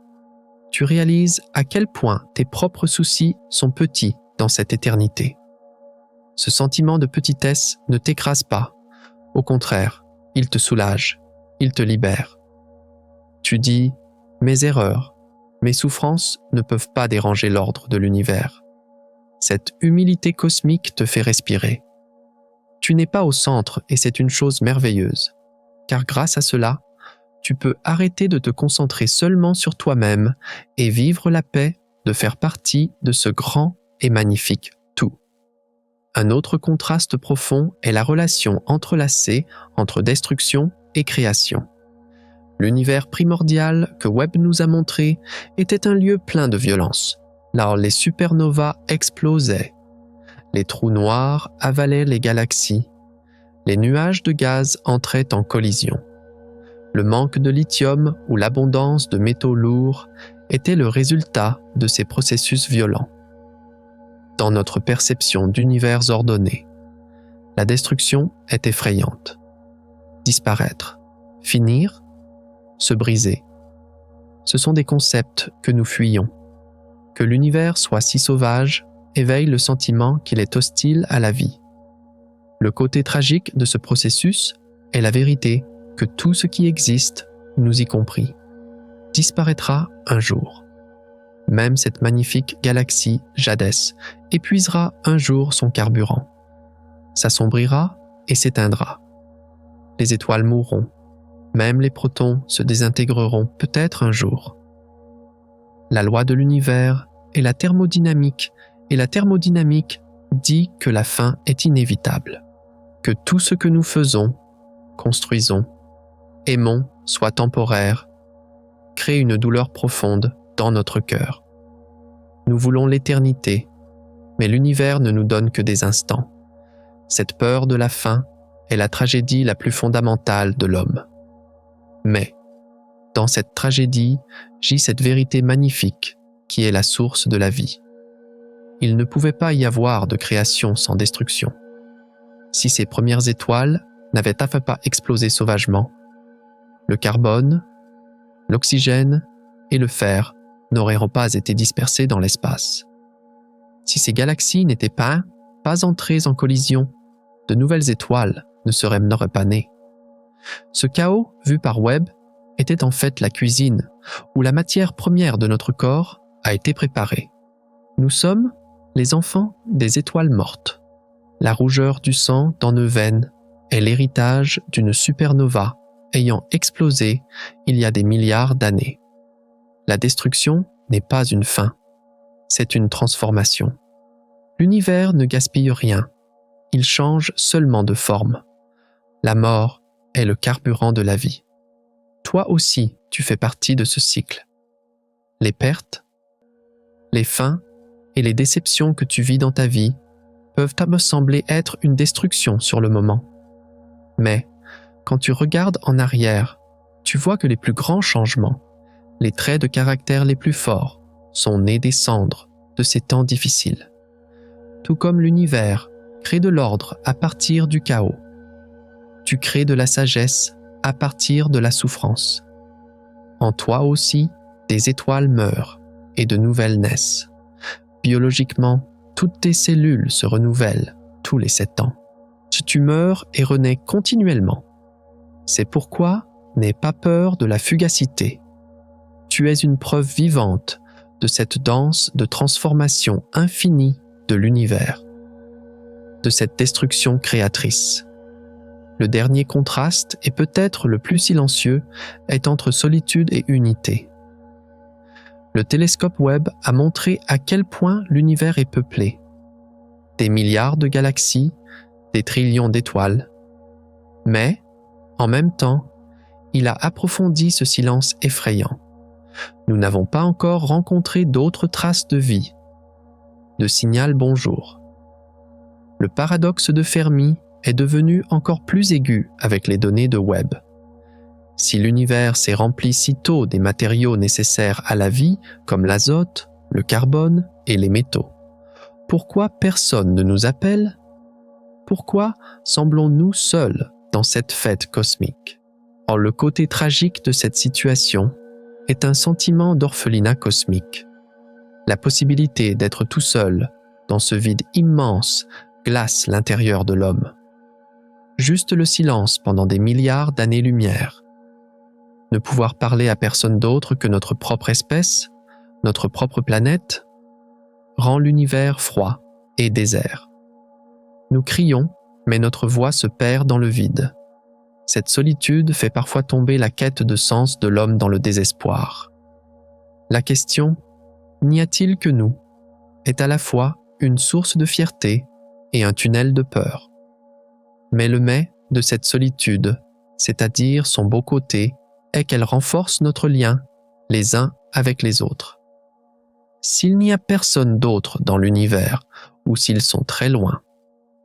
tu réalises à quel point tes propres soucis sont petits dans cette éternité. Ce sentiment de petitesse ne t'écrase pas. Au contraire, il te soulage, il te libère. Tu dis « Mes erreurs, mes souffrances ne peuvent pas déranger l'ordre de l'univers. » Cette humilité cosmique te fait respirer. Tu n'es pas au centre et c'est une chose merveilleuse, car grâce à cela, tu peux arrêter de te concentrer seulement sur toi-même et vivre la paix de faire partie de ce grand et magnifique tout. Un autre contraste profond est la relation entrelacée entre destruction et création. L'univers primordial que Webb nous a montré était un lieu plein de violence, là où les supernovas explosaient. Les trous noirs avalaient les galaxies. Les nuages de gaz entraient en collision. Le manque de lithium ou l'abondance de métaux lourds était le résultat de ces processus violents. Dans notre perception d'univers ordonné, la destruction est effrayante. Disparaître, finir, se briser. Ce sont des concepts que nous fuyons. Que l'univers soit si sauvage éveille le sentiment qu'il est hostile à la vie. Le côté tragique de ce processus est la vérité que tout ce qui existe, nous y compris, disparaîtra un jour. Même cette magnifique galaxie Jadès épuisera un jour son carburant. S'assombrira et s'éteindra. Les étoiles mourront. Même les protons se désintégreront peut-être un jour. La loi de l'univers est la thermodynamique, et la thermodynamique dit que la fin est inévitable, que tout ce que nous faisons, construisons, aimons soit temporaire, crée une douleur profonde dans notre cœur. Nous voulons l'éternité, mais l'univers ne nous donne que des instants. Cette peur de la fin est la tragédie la plus fondamentale de l'homme. Mais, dans cette tragédie, gît cette vérité magnifique qui est la source de la vie. Il ne pouvait pas y avoir de création sans destruction. Si ces premières étoiles n'avaient pas explosé sauvagement, le carbone, l'oxygène et le fer n'auraient pas été dispersés dans l'espace. Si ces galaxies n'étaient pas entrées en collision, de nouvelles étoiles n'auraient pas nées. Ce chaos, vu par Webb, était en fait la cuisine, où la matière première de notre corps a été préparée. Nous sommes les enfants des étoiles mortes. La rougeur du sang dans nos veines est l'héritage d'une supernova ayant explosé il y a des milliards d'années. La destruction n'est pas une fin, c'est une transformation. L'univers ne gaspille rien. il change seulement de forme. La mort est le carburant de la vie. Toi aussi, tu fais partie de ce cycle. Les pertes, les fins et les déceptions que tu vis dans ta vie peuvent me sembler être une destruction sur le moment. Mais, quand tu regardes en arrière, tu vois que les plus grands changements, les traits de caractère les plus forts, sont nés des cendres de ces temps difficiles. Tout comme l'univers crée de l'ordre à partir du chaos, tu crées de la sagesse à partir de la souffrance. En toi aussi, des étoiles meurent et de nouvelles naissent. Biologiquement, toutes tes cellules se renouvellent tous les 7 ans. Tu meurs et renais continuellement. C'est pourquoi n'aie pas peur de la fugacité. Tu es une preuve vivante de cette danse de transformation infinie de l'univers, de cette destruction créatrice. Le dernier contraste, et peut-être le plus silencieux, est entre solitude et unité. Le télescope Webb a montré à quel point l'univers est peuplé. Des milliards de galaxies, des trillions d'étoiles. Mais, en même temps, il a approfondi ce silence effrayant. Nous n'avons pas encore rencontré d'autres traces de vie, de signal bonjour. Le paradoxe de Fermi est devenu encore plus aigu avec les données de Webb. Si l'univers s'est rempli si tôt des matériaux nécessaires à la vie, comme l'azote, le carbone et les métaux, pourquoi personne ne nous appelle? Pourquoi semblons-nous seuls dans cette fête cosmique? Or, le côté tragique de cette situation est un sentiment d'orphelinat cosmique. La possibilité d'être tout seul dans ce vide immense glace l'intérieur de l'homme. Juste le silence pendant des milliards d'années-lumière. Ne pouvoir parler à personne d'autre que notre propre espèce, notre propre planète, rend l'univers froid et désert. Nous crions, mais notre voix se perd dans le vide. Cette solitude fait parfois tomber la quête de sens de l'homme dans le désespoir. La question « N'y a-t-il que nous ?» est à la fois une source de fierté et un tunnel de peur. Mais le mais de cette solitude, c'est-à-dire son beau côté, est qu'elle renforce notre lien les uns avec les autres. S'il n'y a personne d'autre dans l'univers ou s'ils sont très loin,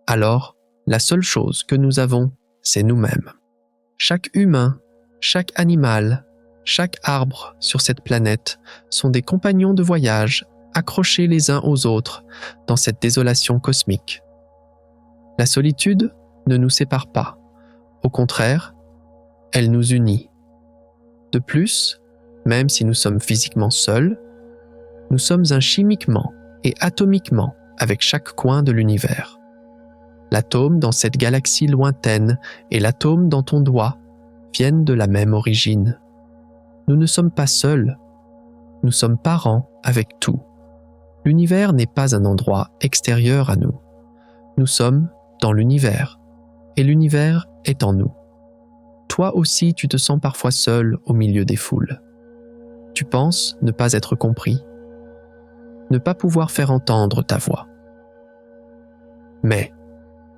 alors la seule chose que nous avons, c'est nous-mêmes. Chaque humain, chaque animal, chaque arbre sur cette planète sont des compagnons de voyage accrochés les uns aux autres dans cette désolation cosmique. La solitude ne nous sépare pas. Au contraire, elle nous unit. De plus, même si nous sommes physiquement seuls, nous sommes un chimiquement et atomiquement avec chaque coin de l'univers. L'atome dans cette galaxie lointaine et l'atome dans ton doigt viennent de la même origine. Nous ne sommes pas seuls, nous sommes parents avec tout. L'univers n'est pas un endroit extérieur à nous. Nous sommes dans l'univers, et l'univers est en nous. Toi aussi, tu te sens parfois seul au milieu des foules. Tu penses ne pas être compris, ne pas pouvoir faire entendre ta voix. Mais,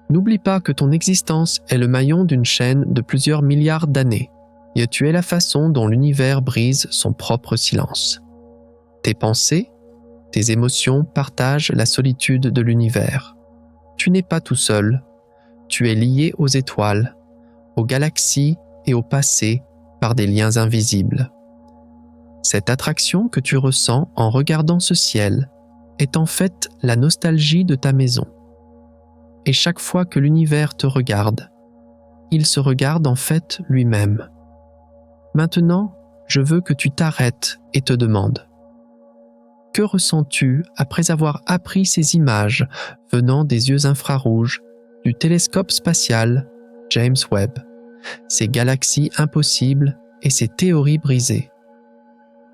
n'oublie pas que ton existence est le maillon d'une chaîne de plusieurs milliards d'années, et tu es la façon dont l'univers brise son propre silence. Tes pensées, tes émotions partagent la solitude de l'univers. Tu n'es pas tout seul, tu es lié aux étoiles, aux galaxies et au passé par des liens invisibles. Cette attraction que tu ressens en regardant ce ciel est en fait la nostalgie de ta maison. Et chaque fois que l'univers te regarde, il se regarde en fait lui-même. Maintenant, je veux que tu t'arrêtes et te demandes: que ressens-tu après avoir appris ces images venant des yeux infrarouges du télescope spatial James Webb, ces galaxies impossibles et ces théories brisées?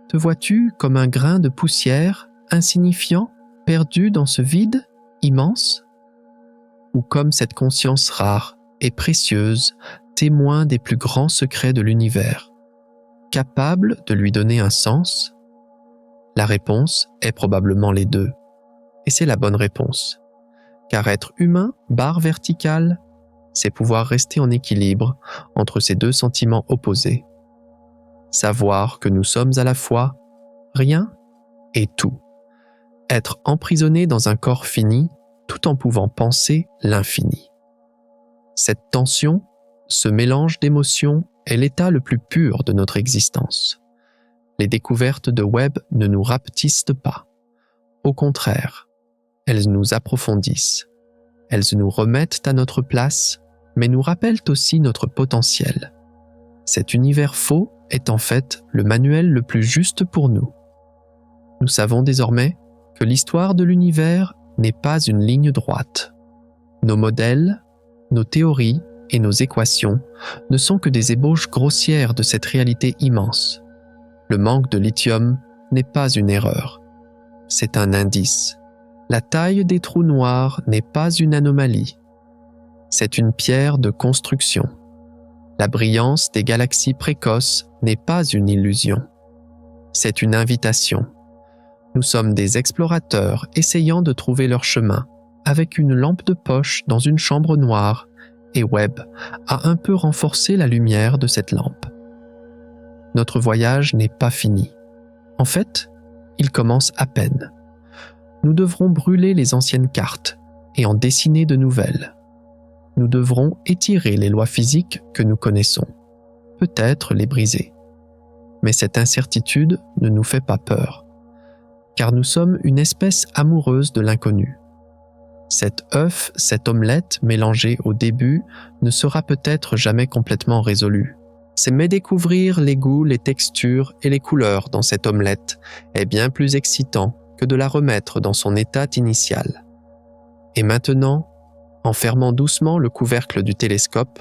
Te vois-tu comme un grain de poussière insignifiant, perdu dans ce vide immense? Ou comme cette conscience rare et précieuse, témoin des plus grands secrets de l'univers, capable de lui donner un sens? La réponse est probablement les deux, et c'est la bonne réponse, car être humain, barre verticale, c'est pouvoir rester en équilibre entre ces deux sentiments opposés. Savoir que nous sommes à la fois rien et tout. Être emprisonné dans un corps fini tout en pouvant penser l'infini. Cette tension, ce mélange d'émotions est l'état le plus pur de notre existence. Les découvertes de Webb ne nous rapetissent pas. Au contraire, elles nous approfondissent. Elles nous remettent à notre place, mais nous rappellent aussi notre potentiel. Cet univers faux est en fait le manuel le plus juste pour nous. Nous savons désormais que l'histoire de l'univers n'est pas une ligne droite. Nos modèles, nos théories et nos équations ne sont que des ébauches grossières de cette réalité immense. Le manque de lithium n'est pas une erreur, c'est un indice. La taille des trous noirs n'est pas une anomalie, c'est une pierre de construction. La brillance des galaxies précoces n'est pas une illusion, c'est une invitation. Nous sommes des explorateurs essayant de trouver leur chemin avec une lampe de poche dans une chambre noire, et Webb a un peu renforcé la lumière de cette lampe. Notre voyage n'est pas fini. En fait, il commence à peine. Nous devrons brûler les anciennes cartes et en dessiner de nouvelles. Nous devrons étirer les lois physiques que nous connaissons, peut-être les briser. Mais cette incertitude ne nous fait pas peur, car nous sommes une espèce amoureuse de l'inconnu. Cet œuf, cette omelette mélangée au début ne sera peut-être jamais complètement résolue. Mais découvrir les goûts, les textures et les couleurs dans cette omelette est bien plus excitant que de la remettre dans son état initial. Et maintenant, en fermant doucement le couvercle du télescope,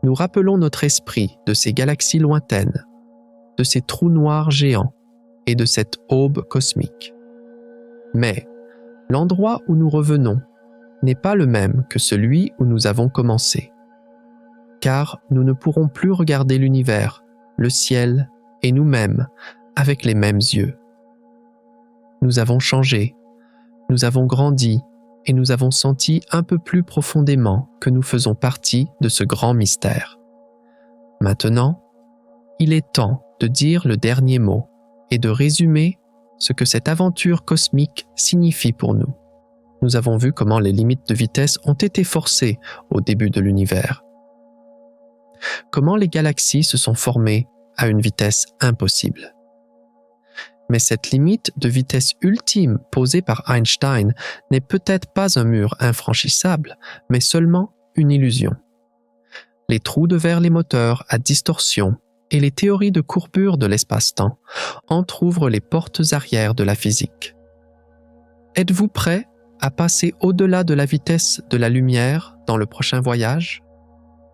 nous rappelons notre esprit de ces galaxies lointaines, de ces trous noirs géants et de cette aube cosmique. Mais l'endroit où nous revenons n'est pas le même que celui où nous avons commencé. Car nous ne pourrons plus regarder l'univers, le ciel et nous-mêmes avec les mêmes yeux. Nous avons changé, nous avons grandi et nous avons senti un peu plus profondément que nous faisons partie de ce grand mystère. Maintenant, il est temps de dire le dernier mot et de résumer ce que cette aventure cosmique signifie pour nous. Nous avons vu comment les limites de vitesse ont été forcées au début de l'univers. Comment les galaxies se sont formées à une vitesse impossible. Mais cette limite de vitesse ultime posée par Einstein n'est peut-être pas un mur infranchissable, mais seulement une illusion. Les trous de verre les moteurs à distorsion et les théories de courbure de l'espace-temps entr'ouvrent les portes arrière de la physique. Êtes-vous prêt à passer au-delà de la vitesse de la lumière dans le prochain voyage ?